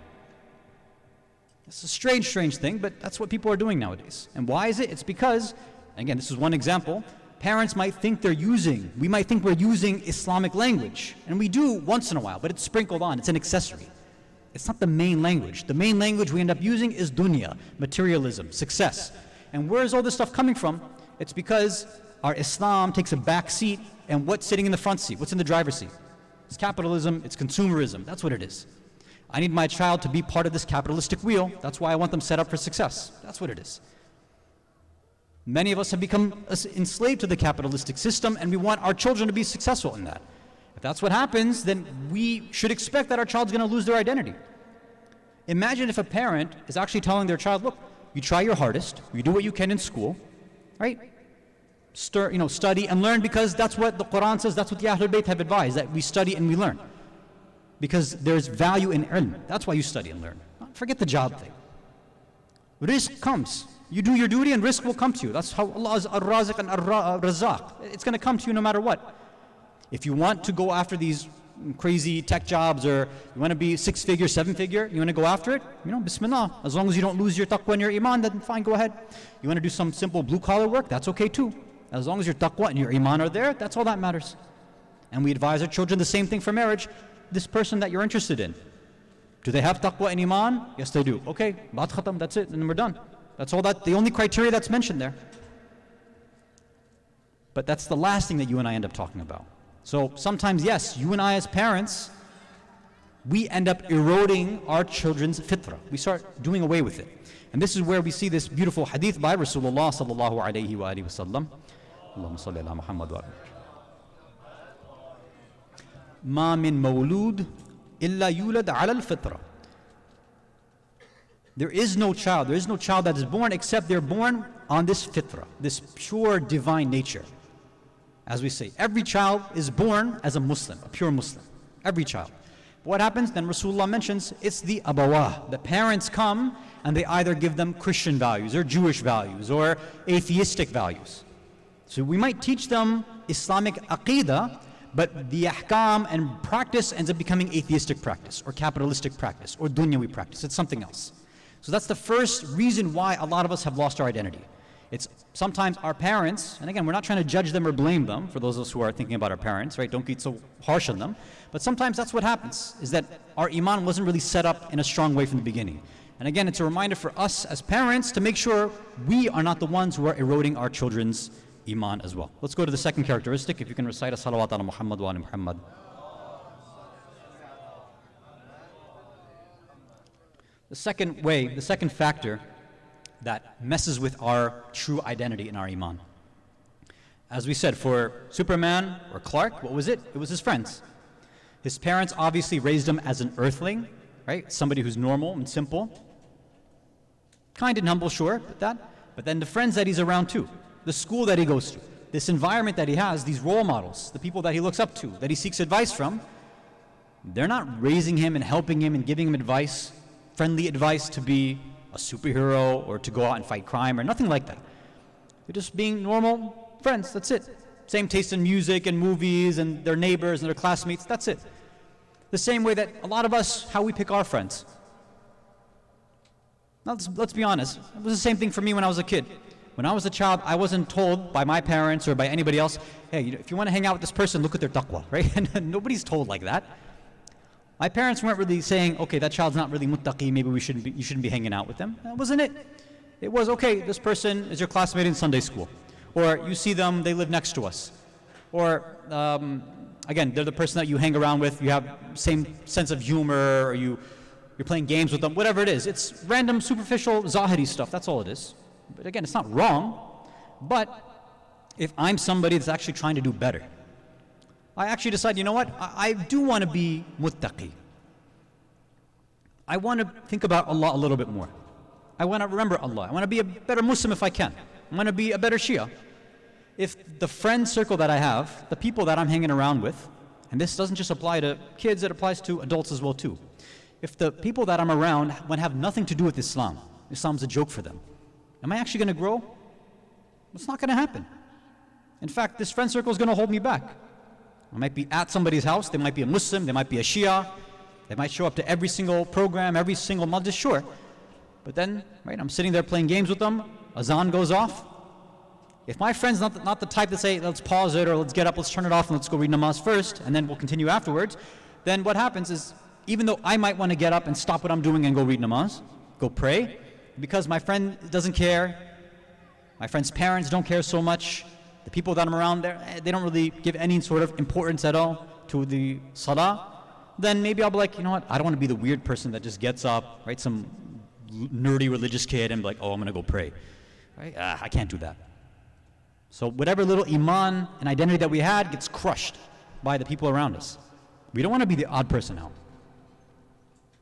It's a strange, strange thing, but that's what people are doing nowadays. And why is it? It's because, again, this is one example, parents might think we might think we're using Islamic language, and we do once in a while, but it's sprinkled on, it's an accessory. It's not the main language. The main language we end up using is dunya, materialism, success. And where is all this stuff coming from? It's because our Islam takes a back seat, and what's sitting in the front seat? What's in the driver's seat? It's capitalism, it's consumerism, that's what it is. I need my child to be part of this capitalistic wheel, that's why I want them set up for success. That's what it is. Many of us have become enslaved to the capitalistic system, and we want our children to be successful in that. If that's what happens, then we should expect that our child's going to lose their identity. Imagine if a parent is actually telling their child, look, you try your hardest, you do what you can in school, right? Study and learn, because that's what the Quran says, that's what the Ahlul Bayt have advised, that we study and we learn. Because there's value in ilm. That's why you study and learn. Forget the job thing. Rizq comes. You do your duty and rizq will come to you. That's how Allah is ar-Raziq and ar-Razaq. It's going to come to you no matter what. If you want to go after these crazy tech jobs, or you want to be 6-figure, 7-figure, you want to go after it, bismillah. As long as you don't lose your taqwa and your iman, then fine, go ahead. You want to do some simple blue-collar work, that's okay too. As long as your taqwa and your iman are there, that's all that matters. And we advise our children the same thing for marriage. This person that you're interested in, do they have taqwa and iman? Yes, they do. Okay, baat khatam, that's it, and then we're done. That's all the only criteria that's mentioned there. But that's the last thing that you and I end up talking about. So sometimes, yes, you and I as parents, we end up eroding our children's fitrah. We start doing away with it. And this is where we see this beautiful hadith by Rasulullah sallallahu alayhi wa alihi wa sallam. Allahumma salli ala Muhammad wa Ma min mawlud illa yulad ala al-fitra. There is no child that is born except they're born on this fitrah, this pure divine nature. As we say, every child is born as a Muslim, a pure Muslim. Every child. What happens? Then Rasulullah mentions it's the abawah. The parents come and they either give them Christian values or Jewish values or atheistic values. So we might teach them Islamic aqidah, but the ahkam and practice ends up becoming atheistic practice or capitalistic practice or dunyawi practice. It's something else. So that's the first reason why a lot of us have lost our identity. It's sometimes our parents, and again, we're not trying to judge them or blame them, for those of us who are thinking about our parents, right? Don't get so harsh on them. But sometimes that's what happens, is that our iman wasn't really set up in a strong way from the beginning. And again, it's a reminder for us as parents to make sure we are not the ones who are eroding our children's iman as well. Let's go to the second characteristic. If you can recite a salawat ala Muhammad wa ala Muhammad. The second factor that messes with our true identity in our iman. As we said, for Superman or Clark, what was it? It was his friends. His parents obviously raised him as an earthling, right? Somebody who's normal and simple. Kind and humble, sure, but then the friends that he's around too, the school that he goes to, this environment that he has, these role models, the people that he looks up to, that he seeks advice from, they're not raising him and helping him and giving him advice, friendly advice to be a superhero or to go out and fight crime or nothing like that. They're just being normal friends, that's it. Same taste in music and movies and their neighbors and their classmates, that's it. The same way that a lot of us, how we pick our friends. Now, let's be honest, it was the same thing for me when I was a kid. When I was a child, I wasn't told by my parents or by anybody else, hey, if you want to hang out with this person, look at their taqwa, right? And nobody's told like that. My parents weren't really saying, okay, that child's not really muttaqi, maybe you shouldn't be hanging out with them. That wasn't it. It was, okay, this person is your classmate in Sunday school. Or you see them, they live next to us. Or, again, they're the person that you hang around with, you have same sense of humor, or you're playing games with them, whatever it is. It's random, superficial, zahiri stuff, that's all it is. But again, it's not wrong. But if I'm somebody that's actually trying to do better, I actually decide, you know what, I do want to be muttaqi. I want to think about Allah a little bit more. I want to remember Allah. I want to be a better Muslim if I can. I want to be a better Shia. If the friend circle that I have, the people that I'm hanging around with, and this doesn't just apply to kids, it applies to adults as well too. If the people that I'm around have nothing to do with Islam, Islam's a joke for them, am I actually going to grow? It's not going to happen. In fact, this friend circle is going to hold me back. I might be at somebody's house, they might be a Muslim, they might be a Shia, they might show up to every single program, every single majlis, sure. But then, right, I'm sitting there playing games with them, azan goes off. If my friend's not the type to say, let's pause it, or let's get up, let's turn it off, and let's go read namaz first, and then we'll continue afterwards, then what happens is, even though I might want to get up and stop what I'm doing and go read namaz, go pray, because my friend doesn't care, my friend's parents don't care so much, the people that I'm around there, they don't really give any sort of importance at all to the salah, then maybe I'll be like, you know what, I don't want to be the weird person that just gets up, right, some nerdy religious kid and be like, oh, I'm going to go pray. Right? I can't do that. So whatever little iman and identity that we had gets crushed by the people around us. We don't want to be the odd person out.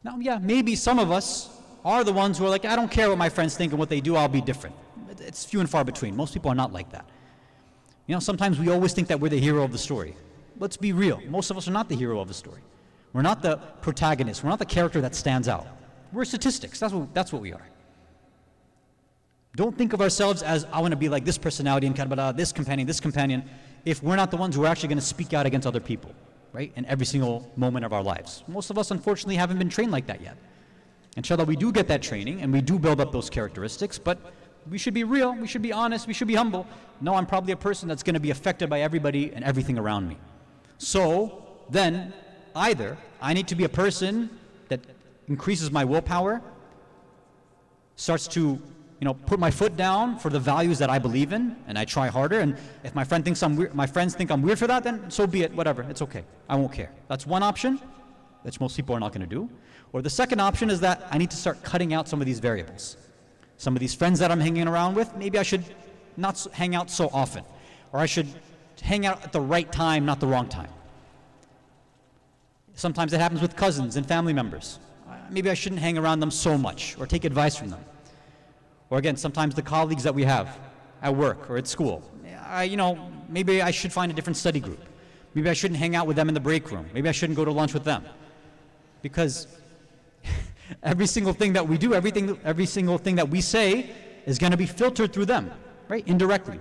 Now, yeah, maybe some of us are the ones who are like, I don't care what my friends think and what they do, I'll be different. It's few and far between. Most people are not like that. You know, sometimes we always think that we're the hero of the story. Let's be real. Most of us are not the hero of the story. We're not the protagonist. We're not the character that stands out. We're statistics. That's what we are. Don't think of ourselves as, I want to be like this personality in Karbala, this companion, if we're not the ones who are actually going to speak out against other people, right, in every single moment of our lives. Most of us, unfortunately, haven't been trained like that yet. Inshallah, we do get that training, and we do build up those characteristics, but we should be real, we should be honest, we should be humble. No, I'm probably a person that's going to be affected by everybody and everything around me. So, then, either I need to be a person that increases my willpower, starts to put my foot down for the values that I believe in, and I try harder. And if my friends think I'm weird for that, then so be it. Whatever, it's okay. I won't care. That's one option, which most people are not going to do. Or the second option is that I need to start cutting out some of these variables. Some of these friends that I'm hanging around with, maybe I should not hang out so often, or I should hang out at the right time, not the wrong time. Sometimes it happens with cousins and family members. Maybe I shouldn't hang around them so much or take advice from them. Or again, sometimes the colleagues that we have at work or at school. Maybe I should find a different study group. Maybe I shouldn't hang out with them in the break room. Maybe I shouldn't go to lunch with them. Because every single thing that we do, every single thing that we say is going to be filtered through them, right? Indirectly.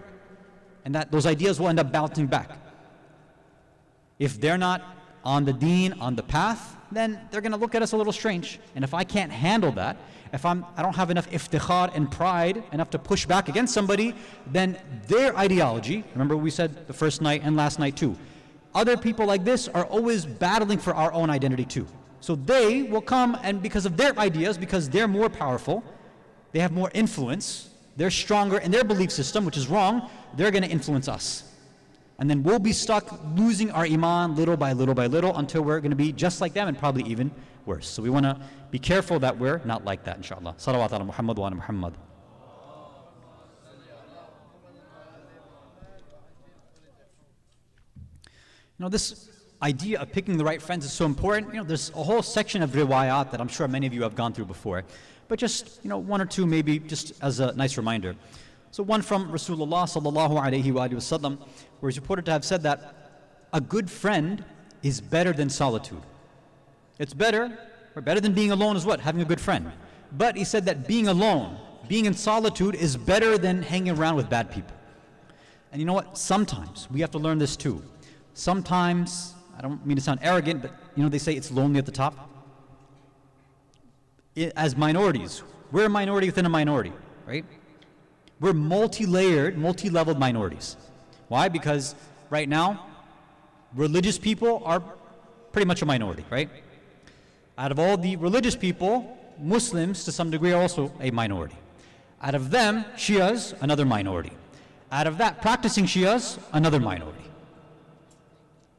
And that those ideas will end up bouncing back. If they're not on the deen, on the path, then they're going to look at us a little strange. And if I can't handle that, if I don't have enough iftikhar and pride enough to push back against somebody, then their ideology, remember we said the first night and last night too, other people like this are always battling for our own identity too. So they will come, and because of their ideas, because they're more powerful, they have more influence, they're stronger in their belief system, which is wrong, they're going to influence us. And then we'll be stuck losing our iman little by little by little until we're going to be just like them and probably even worse. So we want to be careful that we're not like that, inshallah. Salawat ala Muhammad wa ala Muhammad. This idea of picking the right friends is so important. There's a whole section of riwayat that I'm sure many of you have gone through before. But just, one or two maybe just as a nice reminder. So one from Rasulullah sallallahu alayhi wa sallam, where he's reported to have said that a good friend is better than solitude. It's better, or better than being alone is what? Having a good friend. But he said that being alone, being in solitude is better than hanging around with bad people. And you know what? Sometimes we have to learn this too. Sometimes, I don't mean to sound arrogant, but they say it's lonely at the top. As minorities, we're a minority within a minority, right? We're multi-layered, multi-leveled minorities. Why? Because right now, religious people are pretty much a minority, right? Out of all the religious people, Muslims to some degree are also a minority. Out of them, Shias, another minority. Out of that, practicing Shias, another minority.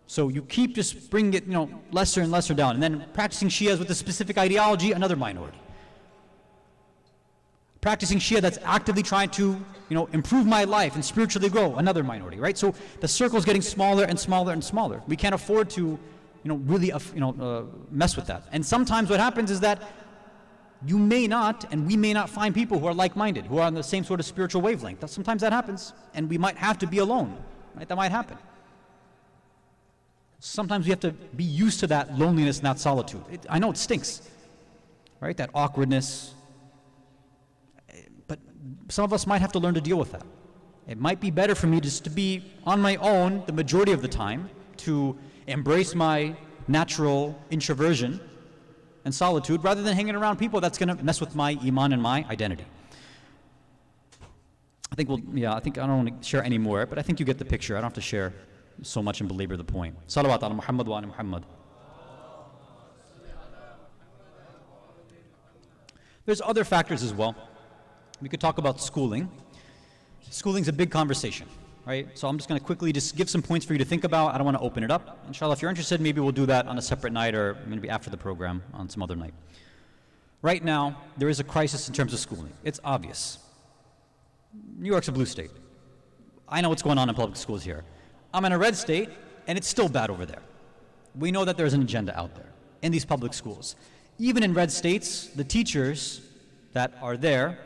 So you keep just bringing it, lesser and lesser down. And then practicing Shias with a specific ideology, another minority. Practicing Shia that's actively trying to, improve my life and spiritually grow, another minority, right? So the circle is getting smaller and smaller and smaller. We can't afford to, really, mess with that. And sometimes what happens is that you may not, and we may not find people who are like-minded, who are on the same sort of spiritual wavelength. Sometimes that happens, and we might have to be alone, right? That might happen. Sometimes we have to be used to that loneliness and that solitude. I know it stinks, right? That awkwardness. But some of us might have to learn to deal with that. It might be better for me just to be on my own the majority of the time, to embrace my natural introversion and solitude, rather than hanging around people that's going to mess with my iman and my identity. I think I don't want to share any more, but I think you get the picture. I don't have to share so much and belabor the point. Salawat ala Muhammad wa ala Muhammad. There's other factors as well. We could talk about schooling. Schooling's a big conversation, right? So I'm just going to quickly just give some points for you to think about. I don't want to open it up. Inshallah, if you're interested, maybe we'll do that on a separate night or maybe after the program on some other night. Right now, there is a crisis in terms of schooling. It's obvious. New York's a blue state. I know what's going on in public schools here. I'm in a red state, and it's still bad over there. We know that there's an agenda out there in these public schools. Even in red states, the teachers that are there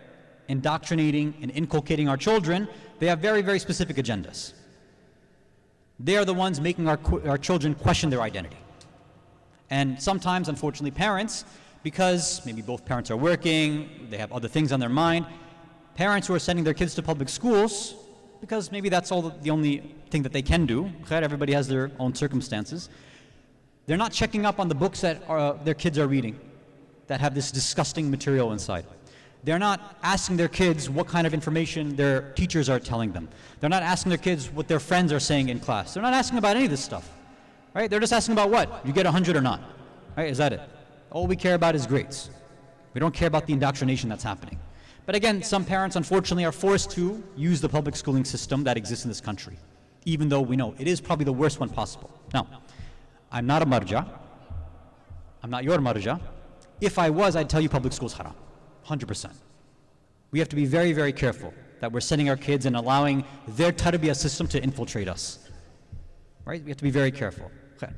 indoctrinating and inculcating our children, they have very, very specific agendas. They are the ones making our children question their identity. And sometimes, unfortunately, parents, because maybe both parents are working, they have other things on their mind, parents who are sending their kids to public schools, because maybe that's the only thing that they can do. Everybody has their own circumstances. They're not checking up on the books that their kids are reading that have this disgusting material inside. They're not asking their kids what kind of information their teachers are telling them. They're not asking their kids what their friends are saying in class. They're not asking about any of this stuff, right? They're just asking about what? You get 100 or not, right? Is that it? All we care about is grades. We don't care about the indoctrination that's happening. But again, some parents unfortunately are forced to use the public schooling system that exists in this country, even though we know it is probably the worst one possible. Now, I'm not a marja. I'm not your marja. If I was, I'd tell you public school's haram, 100%. We have to be very, very careful that we're sending our kids and allowing their tarbiyah system to infiltrate us. Right? We have to be very careful. Okay.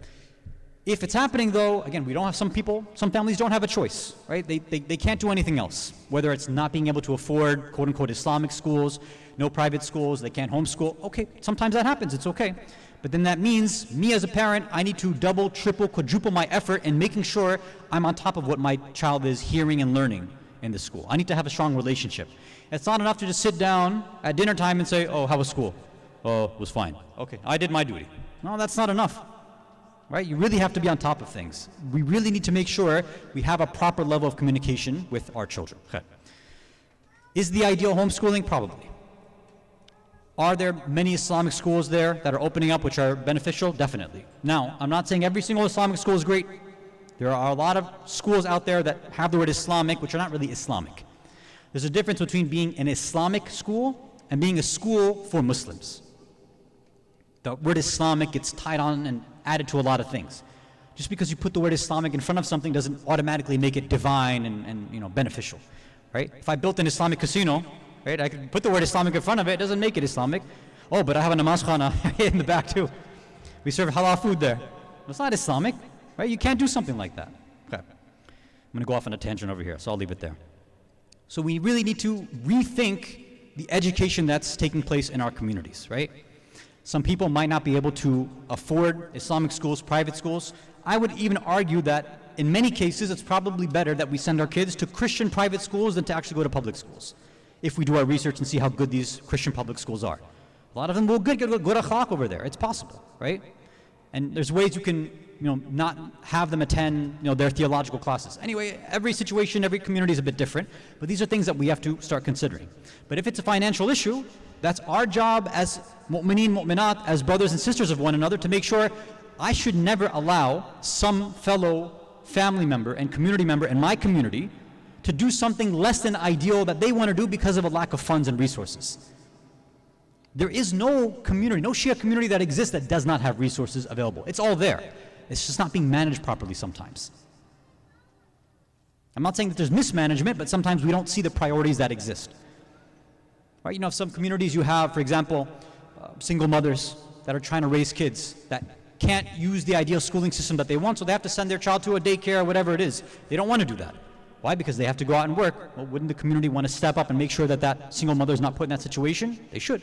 If it's happening though, again, we don't have some families don't have a choice, right? They can't do anything else. Whether it's not being able to afford quote unquote Islamic schools, no private schools, they can't homeschool. Okay, sometimes that happens, it's okay. But then that means me as a parent, I need to double, triple, quadruple my effort in making sure I'm on top of what my child is hearing and learning in the school. I need to have a strong relationship. It's not enough to just sit down at dinner time and say, oh, how was school? Oh, it was fine. Okay, I did my duty. No, that's not enough. Right? You really have to be on top of things. We really need to make sure we have a proper level of communication with our children. Okay. Is the ideal homeschooling? Probably. Are there many Islamic schools there that are opening up which are beneficial? Definitely. Now, I'm not saying every single Islamic school is great. There are a lot of schools out there that have the word Islamic, which are not really Islamic. There's a difference between being an Islamic school and being a school for Muslims. The word Islamic gets tied on and added to a lot of things. Just because you put the word Islamic in front of something doesn't automatically make it divine and beneficial. Right? If I built an Islamic casino, right, I could put the word Islamic in front of it, it doesn't make it Islamic. Oh, but I have a namaz khana in the back too. We serve halal food there. It's not Islamic, right? You can't do something like that. Okay. I'm going to go off on a tangent over here, so I'll leave it there. So we really need to rethink the education that's taking place in our communities, right? Some people might not be able to afford Islamic schools, private schools. I would even argue that in many cases it's probably better that we send our kids to Christian private schools than to actually go to public schools, if we do our research and see how good these Christian public schools are. A lot of them will get good akhlaq over there. It's possible, right? And there's ways you can not have them attend their theological classes. Anyway, every situation, every community is a bit different, but these are things that we have to start considering. But if it's a financial issue, that's our job as mu'mineen, mu'minat, as brothers and sisters of one another, to make sure I should never allow some fellow family member and community member in my community to do something less than ideal that they want to do because of a lack of funds and resources. There is no community, no Shia community that exists that does not have resources available. It's all there. It's just not being managed properly sometimes. I'm not saying that there's mismanagement, but sometimes we don't see the priorities that exist. Right? Some communities you have, for example, single mothers that are trying to raise kids that can't use the ideal schooling system that they want, so they have to send their child to a daycare or whatever it is. They don't want to do that. Why? Because they have to go out and work. Well, wouldn't the community want to step up and make sure that that single mother is not put in that situation? They should.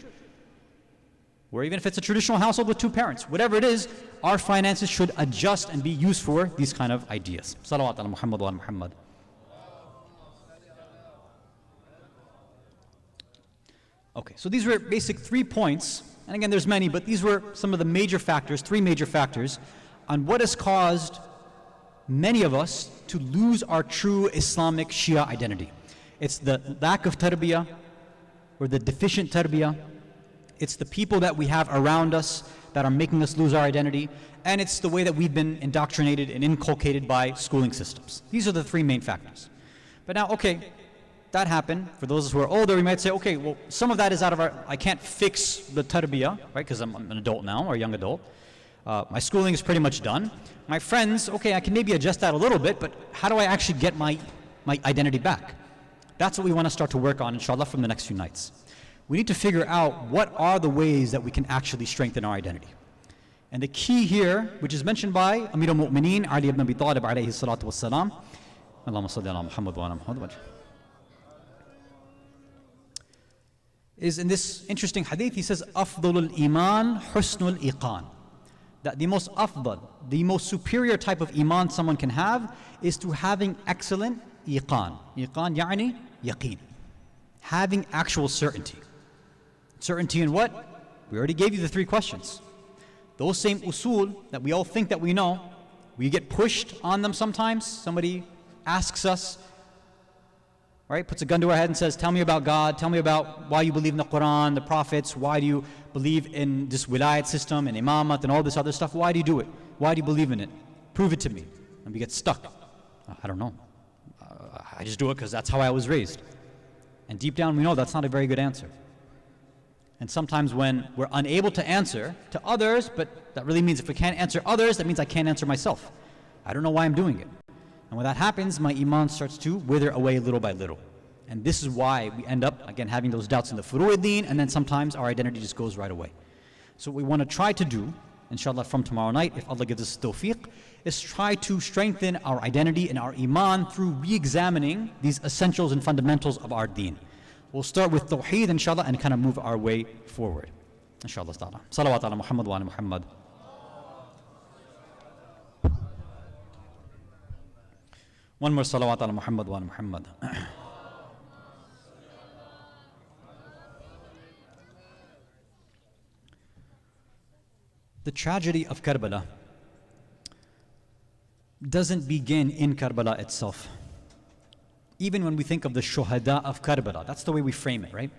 Or even if it's a traditional household with two parents, whatever it is, our finances should adjust and be used for these kind of ideas. Salawat ala Muhammad wa ala Muhammad. Okay, so these were basic 3 points, and again there's many, but these were some of the major factors, 3 major factors, on what has caused many of us to lose our true Islamic Shia identity. It's the lack of tarbiyah, or the deficient tarbiyah. It's the people that we have around us that are making us lose our identity, and it's the way that we've been indoctrinated and inculcated by schooling systems. These are the 3 main factors. But now, okay, that happened. For those who are older, we might say, okay, well, some of that is out of I can't fix the tarbiyah, right, because I'm an adult now, or a young adult. My schooling is pretty much done. My friends, okay, I can maybe adjust that a little bit, but how do I actually get my identity back? That's what we want to start to work on, inshallah, from the next few nights. We need to figure out what are the ways that we can actually strengthen our identity. And the key here, which is mentioned by Amir al-Mu'mineen, Ali ibn Abi Talib alayhi salatu wassalam, Allahumma salli ala Muhammad wa ala Muhammad, is in this interesting hadith. He says, Afdalul Iman Husnul Iqan. That the most afdal, the most superior type of iman someone can have is to having excellent iqan. Iqan yani yaqeen. Having actual certainty. Certainty in what? We already gave you the 3 questions. Those same usul that we all think that we know, we get pushed on them sometimes. Somebody asks us, right, puts a gun to our head and says, tell me about God, tell me about why you believe in the Quran, the prophets, why do you believe in this wilayat system and imamat and all this other stuff? Why do you do it? Why do you believe in it? Prove it to me. And we get stuck. I don't know. I just do it because that's how I was raised. And deep down we know that's not a very good answer. And sometimes when we're unable to answer to others, but that really means if we can't answer others, that means I can't answer myself. I don't know why I'm doing it. And when that happens, my iman starts to wither away little by little. And this is why we end up, again, having those doubts in the furu'id deen, and then sometimes our identity just goes right away. So what we want to try to do, inshallah, from tomorrow night, if Allah gives us tawfiq, is try to strengthen our identity and our iman through re-examining these essentials and fundamentals of our deen. We'll start with tawheed, inshallah, and kind of move our way forward. Inshallah ta'ala. Salawat ala Muhammad wa ala Muhammad. One more salawat ala Muhammad wa ala Muhammad. The tragedy of Karbala doesn't begin in Karbala itself. Even when we think of the shuhada of Karbala, that's the way we frame it, right?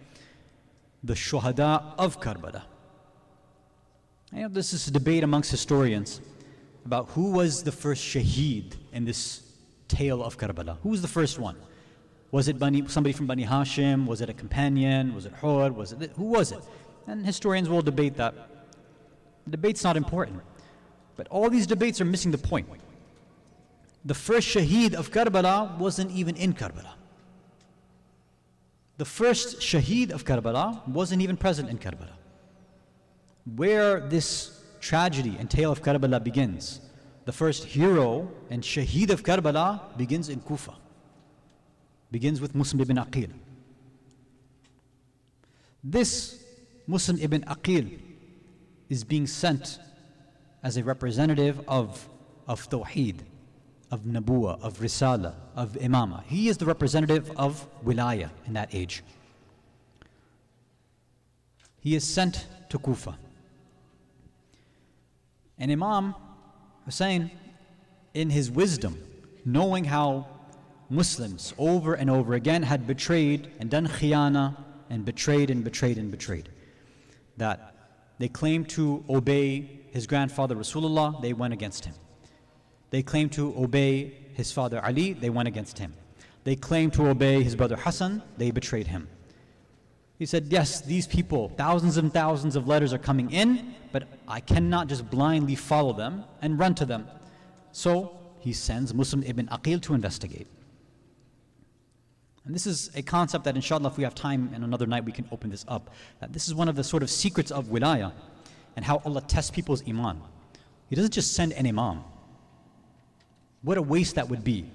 The shuhada of Karbala. I know this is a debate amongst historians about who was the first shaheed in this tale of Karbala. Who was the first one? Was it somebody from Bani Hashim? Was it a companion? Was it Hur? Who was it? And historians will debate that. The debate's not important. But all these debates are missing the point. The first shaheed of Karbala wasn't even in Karbala. The first shaheed of Karbala wasn't even present in Karbala. Where this tragedy and tale of Karbala begins, the first hero and shaheed of Karbala begins in Kufa. Begins with Muslim ibn Aqil. This Muslim ibn Aqil is being sent as a representative of Tawheed, of Nabuwa, of Risala, of Imama. He is the representative of Wilaya in that age. He is sent to Kufa. And Imam Hussein, in his wisdom, knowing how Muslims over and over again had betrayed and done khiyana and betrayed, that they claimed to obey his grandfather Rasulullah, they went against him. They claimed to obey his father Ali, they went against him. They claimed to obey his brother Hasan, they betrayed him. He said, yes, these people, thousands and thousands of letters are coming in, but I cannot just blindly follow them and run to them. So he sends Muslim ibn Aqil to investigate. And this is a concept that inshallah if we have time and another night we can open this up. That this is one of the sort of secrets of wilaya and how Allah tests people's iman. He doesn't just send an imam. What a waste that would be.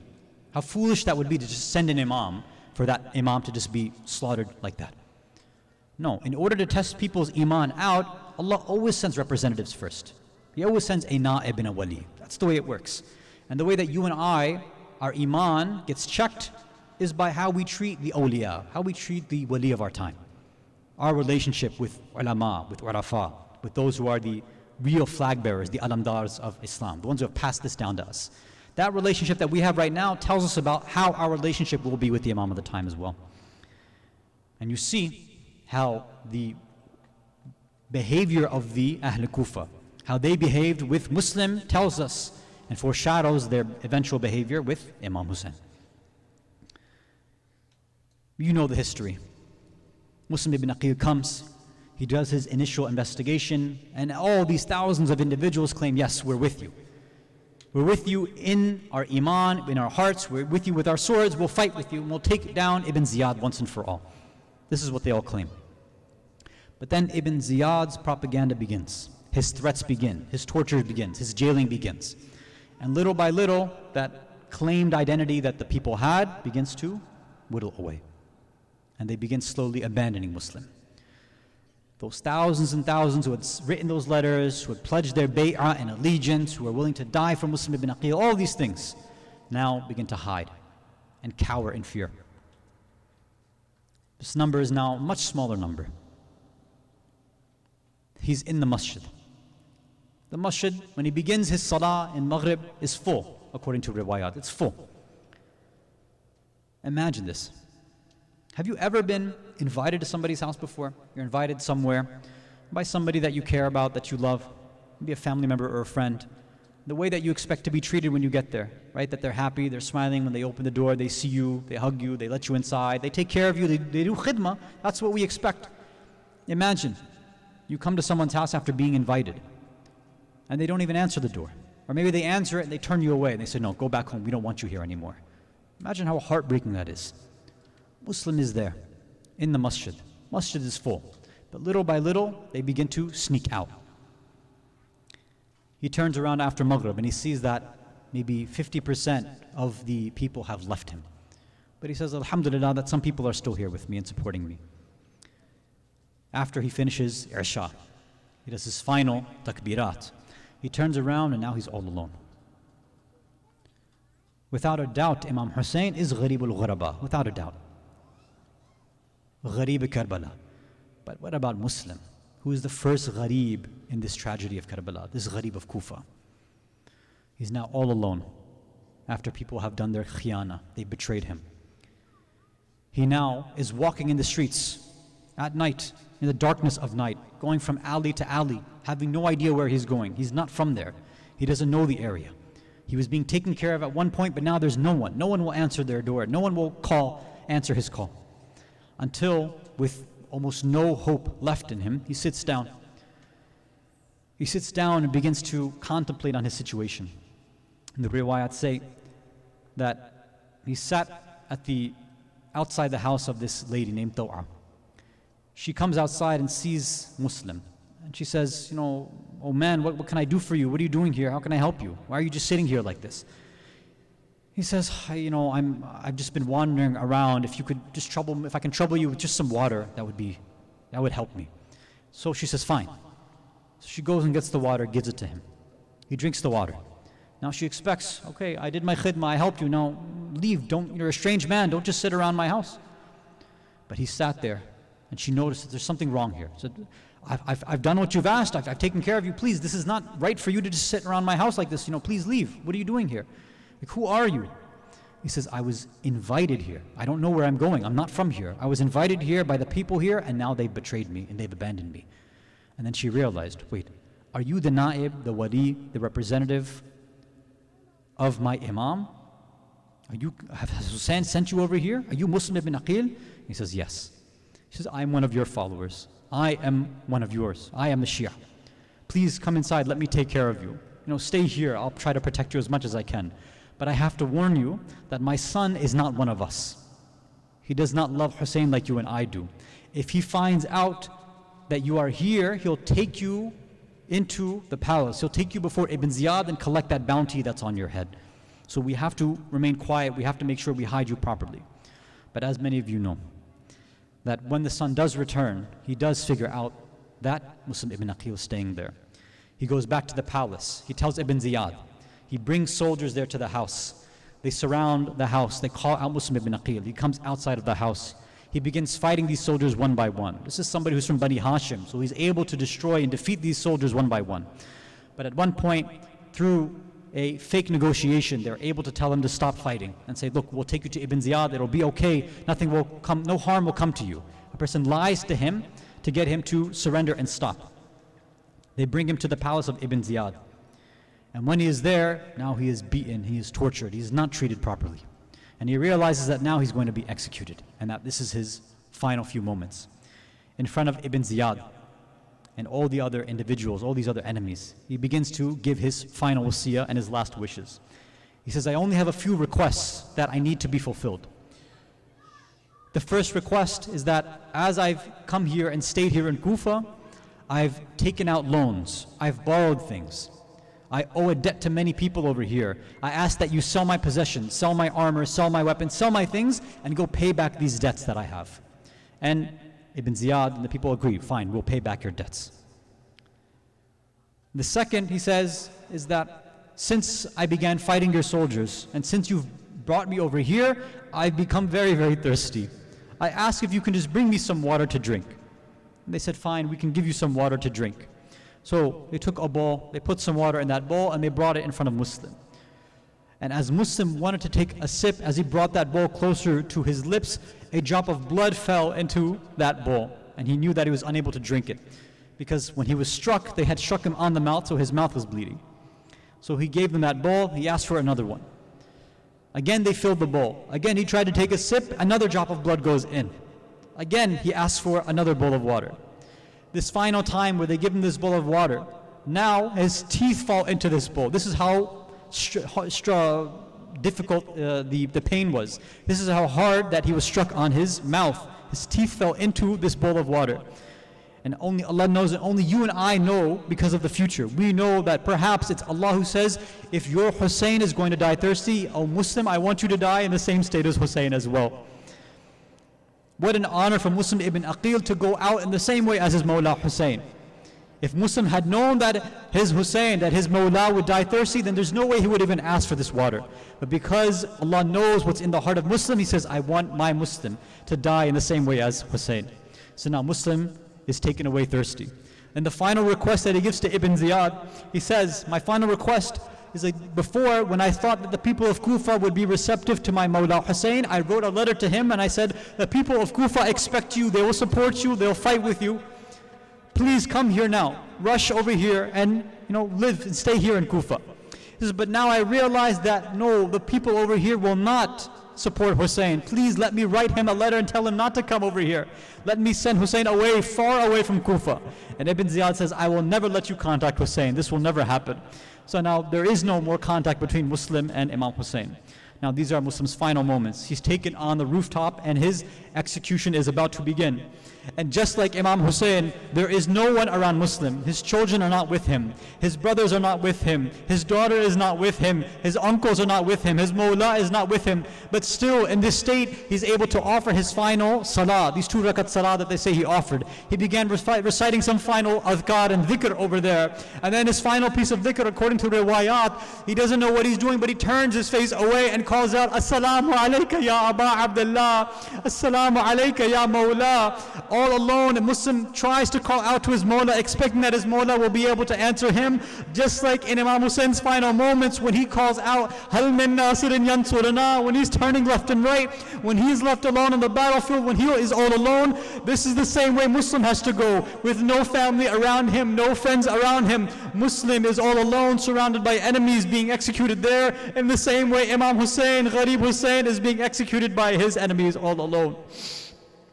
How foolish that would be to just send an imam for that imam to just be slaughtered like that. No, in order to test people's iman out, Allah always sends representatives first. He always sends a na'ib and a wali. That's the way it works. And the way that you and I, our iman gets checked is by how we treat the awliya, how we treat the wali of our time. Our relationship with ulama, with urafa, with those who are the real flag bearers, the alamdars of Islam, the ones who have passed this down to us. That relationship that we have right now tells us about how our relationship will be with the imam of the time as well. And you see how the behavior of the Ahl Kufa, how they behaved with Muslim tells us and foreshadows their eventual behavior with Imam Hussein. You know the history. Muslim ibn Aqil comes, he does his initial investigation, and all these thousands of individuals claim, yes, we're with you. We're with you in our iman, in our hearts, we're with you with our swords, we'll fight with you, and we'll take down Ibn Ziyad once and for all. This is what they all claim. But then Ibn Ziyad's propaganda begins. His threats begin, his torture begins, his jailing begins. And little by little, that claimed identity that the people had begins to whittle away. And they begin slowly abandoning Muslim. Those thousands and thousands who had written those letters, who had pledged their bay'ah and allegiance, who were willing to die for Muslim ibn Aqil, all these things now begin to hide and cower in fear. This number is now a much smaller number. He's in the masjid. The masjid, when he begins his salah in Maghrib, is full, according to riwayat. It's full. Imagine this. Have you ever been invited to somebody's house before? You're invited somewhere by somebody that you care about, that you love, maybe a family member or a friend. the way that you expect to be treated when you get there, right? That they're happy, they're smiling when they open the door, they see you, they hug you, they let you inside, they take care of you, they do khidmah. That's what we expect. Imagine, you come to someone's house after being invited, and they don't even answer the door. Or maybe they answer it and they turn you away, and they say, no, go back home, we don't want you here anymore. Imagine how heartbreaking that is. Muslim is there, in the masjid. Masjid is full. But little by little, they begin to sneak out. He turns around after Maghrib and he sees that maybe 50% of the people have left him. But he says, Alhamdulillah, that some people are still here with me and supporting me. After he finishes Isha, he does his final takbirat. He turns around and now he's all alone. Without a doubt, Imam Hussein is Gharib al-Ghuraba, without a doubt. Gharib Karbala. But what about Muslim? Who is the first Gharib in this tragedy of Karbala, this Gharib of Kufa? He's now all alone after people have done their khiyana, they betrayed him. He now is walking in the streets at night, in the darkness of night, going from alley to alley, having no idea where he's going. He's not from there. He doesn't know the area. He was being taken care of at one point, but now there's no one. No one will answer their door. No one will answer his call. Until, with almost no hope left in him, he sits down. He sits down and begins to contemplate on his situation. And the riwayat say that he sat outside the house of this lady named Taw'a. She comes outside and sees Muslim. And she says, oh man, what can I do for you? What are you doing here? How can I help you? Why are you just sitting here like this? He says, I've just been wandering around. If I can trouble you with just some water, that would help me. So she says, fine. So she goes and gets the water, gives it to him. He drinks the water. Now she expects, okay, I did my khidmah, I helped you, now leave. You're a strange man, don't just sit around my house. But he sat there and she noticed that there's something wrong here. He said, I've done what you've asked, I've taken care of you, please, this is not right for you to just sit around my house like this, please leave. What are you doing here? Like, who are you? He says, I was invited here. I don't know where I'm going. I'm not from here. I was invited here by the people here, and now they've betrayed me and they've abandoned me. And then she realized, wait, are you the na'ib, the wali, the representative of my imam? Has Hussein sent you over here? Are you Muslim ibn Aqil? He says, yes. He says, I'm one of your followers. I am one of yours. I am the Shia. Please come inside. Let me take care of you. Stay here. I'll try to protect you as much as I can. But I have to warn you that my son is not one of us. He does not love Hussein like you and I do. If he finds out that you are here, he'll take you into the palace. He'll take you before Ibn Ziyad and collect that bounty that's on your head. So we have to remain quiet. We have to make sure we hide you properly. But as many of you know, that when the son does return, he does figure out that Muslim ibn Aqil is staying there. He goes back to the palace. He tells Ibn Ziyad. He brings soldiers there to the house. They surround the house. They call out Muslim ibn Aqil. He comes outside of the house. He begins fighting these soldiers one by one. This is somebody who's from Bani Hashim, so he's able to destroy and defeat these soldiers one by one. But at one point, through a fake negotiation, they're able to tell him to stop fighting and say, look, we'll take you to Ibn Ziyad, it'll be okay, no harm will come to you. A person lies to him to get him to surrender and stop. They bring him to the palace of Ibn Ziyad. And when he is there, now he is beaten, he is tortured, he is not treated properly. And he realizes that now he's going to be executed, and that this is his final few moments. In front of Ibn Ziyad and all the other individuals, all these other enemies, he begins to give his final wasiyah and his last wishes. He says, I only have a few requests that I need to be fulfilled. The first request is that as I've come here and stayed here in Kufa, I've taken out loans, I've borrowed things. I owe a debt to many people over here. I ask that you sell my possessions, sell my armor, sell my weapons, sell my things, and go pay back these debts that I have. And Ibn Ziyad and the people agree, fine, we'll pay back your debts. The second, he says, is that since I began fighting your soldiers, and since you've brought me over here, I've become very, very thirsty. I ask if you can just bring me some water to drink. And they said, fine, we can give you some water to drink. So they took a bowl, they put some water in that bowl, and they brought it in front of Muslim. And as Muslim wanted to take a sip, as he brought that bowl closer to his lips, a drop of blood fell into that bowl, and he knew that he was unable to drink it. Because when he was struck, they had struck him on the mouth, so his mouth was bleeding. So he gave them that bowl, he asked for another one. Again, they filled the bowl. Again, he tried to take a sip, another drop of blood goes in. Again, he asked for another bowl of water. This final time where they give him this bowl of water, now his teeth fall into this bowl. This is how difficult the pain was. This is how hard that he was struck on his mouth. His teeth fell into this bowl of water. And only Allah knows, and only you and I know because of the future. We know that perhaps it's Allah who says, if your Hussein is going to die thirsty, O Muslim, I want you to die in the same state as Hussein as well. What an honor for Muslim ibn Aqil to go out in the same way as his Mawla Hussein. If Muslim had known that his Hussein, that his Mawla would die thirsty, then there's no way he would even ask for this water. But because Allah knows what's in the heart of Muslim, he says, I want my Muslim to die in the same way as Hussein. So now Muslim is taken away thirsty. And the final request that he gives to Ibn Ziyad, he says, my final request is like before, when I thought that the people of Kufa would be receptive to my Mawla Hussein, I wrote a letter to him and I said, the people of Kufa expect you, they will support you, they'll fight with you. Please come here now, rush over here and live and stay here in Kufa. He says, but now I realize that no, the people over here will not support Hussein. Please let me write him a letter and tell him not to come over here. Let me send Hussein away, far away from Kufa. And Ibn Ziyad says, I will never let you contact Hussein. This will never happen. So now there is no more contact between Muslim and Imam Hussein. Now these are Muslim's final moments. He's taken on the rooftop and his execution is about to begin. And just like Imam Hussein, there is no one around Muslim. His children are not with him. His brothers are not with him. His daughter is not with him. His uncles are not with him. His Mawla is not with him. But still, in this state, he's able to offer his final salah, these 2 rakat salah that they say he offered. He began reciting some final adhkar and dhikr over there. And then his final piece of dhikr, according to riwayat, he doesn't know what he's doing, but he turns his face away and calls out, Assalamu alayka ya Aba Abdullah. Assalamu alayka ya Mawla. All alone, a Muslim tries to call out to his Mawla, expecting that his Mawla will be able to answer him, just like in Imam Hussein's final moments when he calls out, Hal min nasirin yansurana, when he's turning left and right, when he's left alone on the battlefield, when he is all alone. This is the same way Muslim has to go, with no family around him, no friends around him. Muslim is all alone, surrounded by enemies being executed there. In the same way, Imam Hussein, Gharib Hussein, is being executed by his enemies all alone.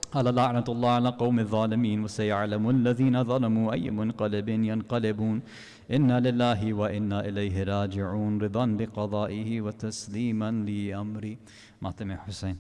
قال لعنة الله على قوم الظالمين وسيعلم الذين ظلموا أي منقلب ينقلبون إنا لله وإنا إليه راجعون رضا بقضائه وتسليما لأمري. ماتم حسين.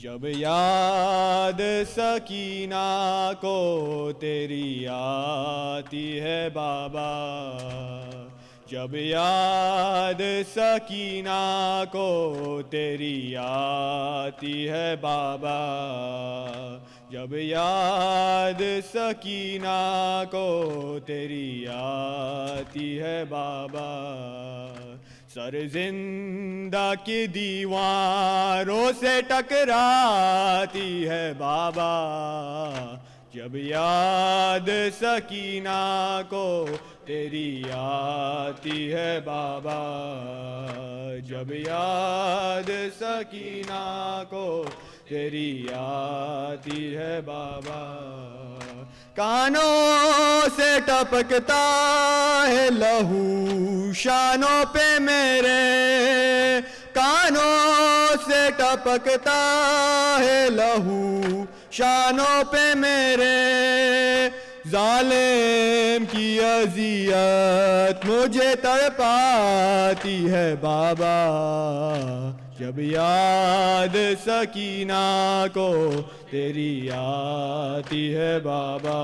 जब याद सकीना को तेरी आती है बाबा, जब याद सकीना को तेरी आती है बाबा, जब याद सकीना को तेरी आती है बाबा, सर जिंदा की दीवारों से टकराती है बाबा, जब याद सकीना को तेरी आती है बाबा, जब याद सकीना को तेरी आती है बाबा। कानों से टपकता है लहू शानों पे मेरे, कानों से टपकता है लहू शानों पे मेरे, जालिम की अज़ियत मुझे तड़पाती है बाबा, जब याद सकीना को तेरी आती है बाबा,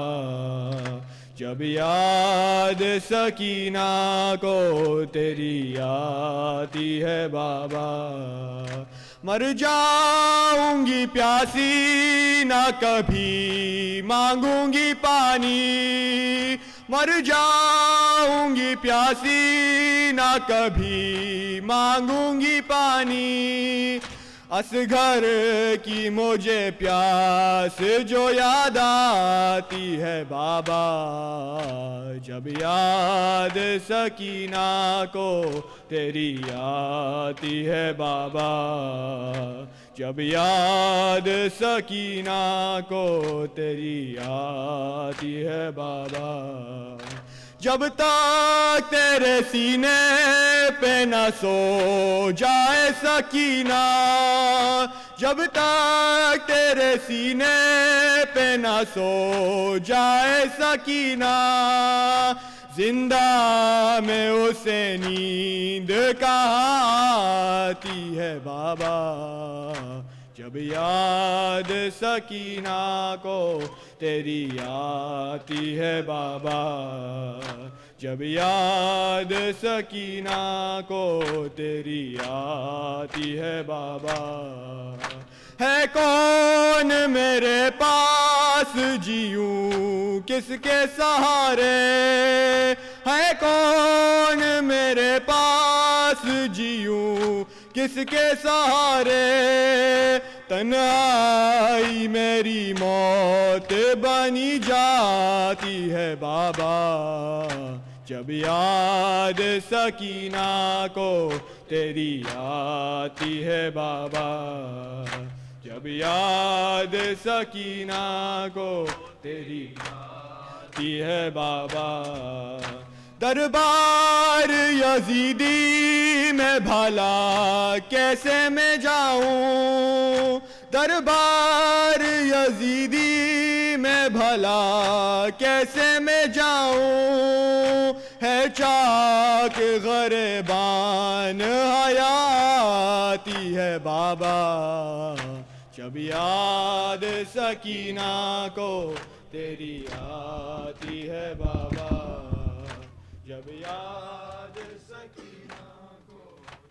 जब याद सकीना को तेरी आती है बाबा, मर जाऊंगी प्यासी ना कभी मांगूंगी पानी, मर जाऊंगी प्यासी ना कभी मांगूंगी पानी, असगर की मुझे प्यास जो याद आती है बाबा, जब याद सकीना को तेरी आती है बाबा, जब याद सकीना को तेरी आती है बाबा, जब तक तेरे सीने पे न सो जाए सकीना, जब तक तेरे सीने पे न सो जाए सकीना, जिंदा में उसे नींद कहाँ आती है बाबा, जब याद सकीना को तेरी आती है बाबा, जब याद सकीना को तेरी आती है बाबा, है कौन मेरे पास जीऊं किसके सहारे, है कौन मेरे पास जीऊं किसके सहारे, तन्हाई मेरी मौत बनी जाती है बाबा, जब याद सकीना को तेरी आती है बाबा, जब याद सकीना को तेरी आती है बाबा, दरबार यजीदी में भला कैसे मैं जाऊं, दरबार यजीदी में भला कैसे मैं जाऊं, है चाक गरीबान हयाती है बाबा, जब याद सकीना को तेरी आती है बाबा, जब याद सकीना को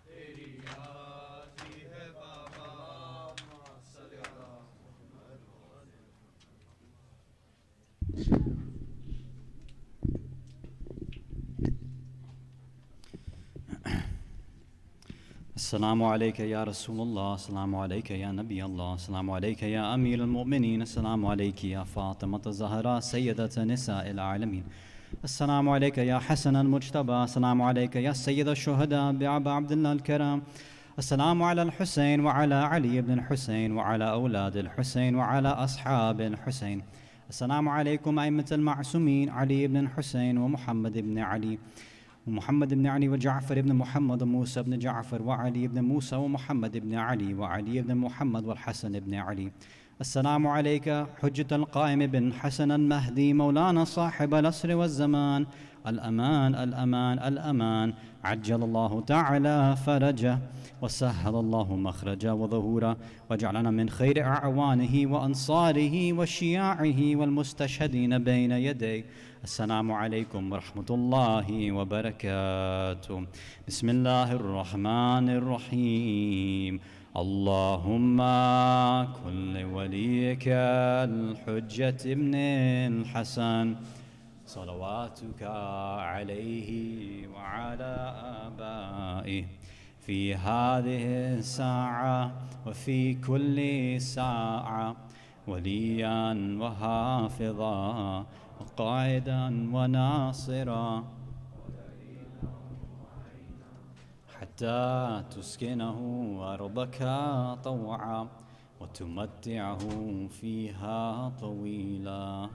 तेरी आती है बाबा, Assalamu alayka ya Rasulullah, Assalamu alayka ya Nabi Allah, Assalamu alayka ya Amir al-Mu'mineen, Assalamu alayki ya Fatima al-Zahra, Sayyidat Nisa al-Alamin, Assalamu alayka ya Hasan al-Mujtaba, Assalamu alayka ya Sayyid al-Shuhada bi'Aba Abdullah al-Karam, Assalamu ala al-Husayn wa ala Ali ibn al-Husayn wa ala awlad al-Husayn wa ala ashab al-Husayn, Assalamu alaykum a'immat al-Ma'sumin, Ali ibn al-Husayn wa Muhammad ibn Ali, ومحمد بن علي وجعفر بن محمد وموسى بن جعفر وعلي بن موسى ومحمد بن علي وعلي بن محمد والحسن بن علي. السلام عليك حجة القائم بن حسن المهدي مولانا صاحب العصر والزمان. الأمان الأمان الأمان، عجل الله تعالى فرجه وسهل الله مخرجه وظهوره، وجعلنا من خير أعوانه وأنصاره وشياعه والمستشهدين بين يديه. السلام عليكم ورحمة الله وبركاته. بسم الله الرحمن الرحيم. اللهم كن لوليك الحجة ابن الحسن صلواتك عليه وعلى آبائه في هذه الساعة وفي كل ساعة وليا وحافظا وقائدا وناصرا، حتى تسكنه أرضك طوعا وتمتعه فيها طويلا.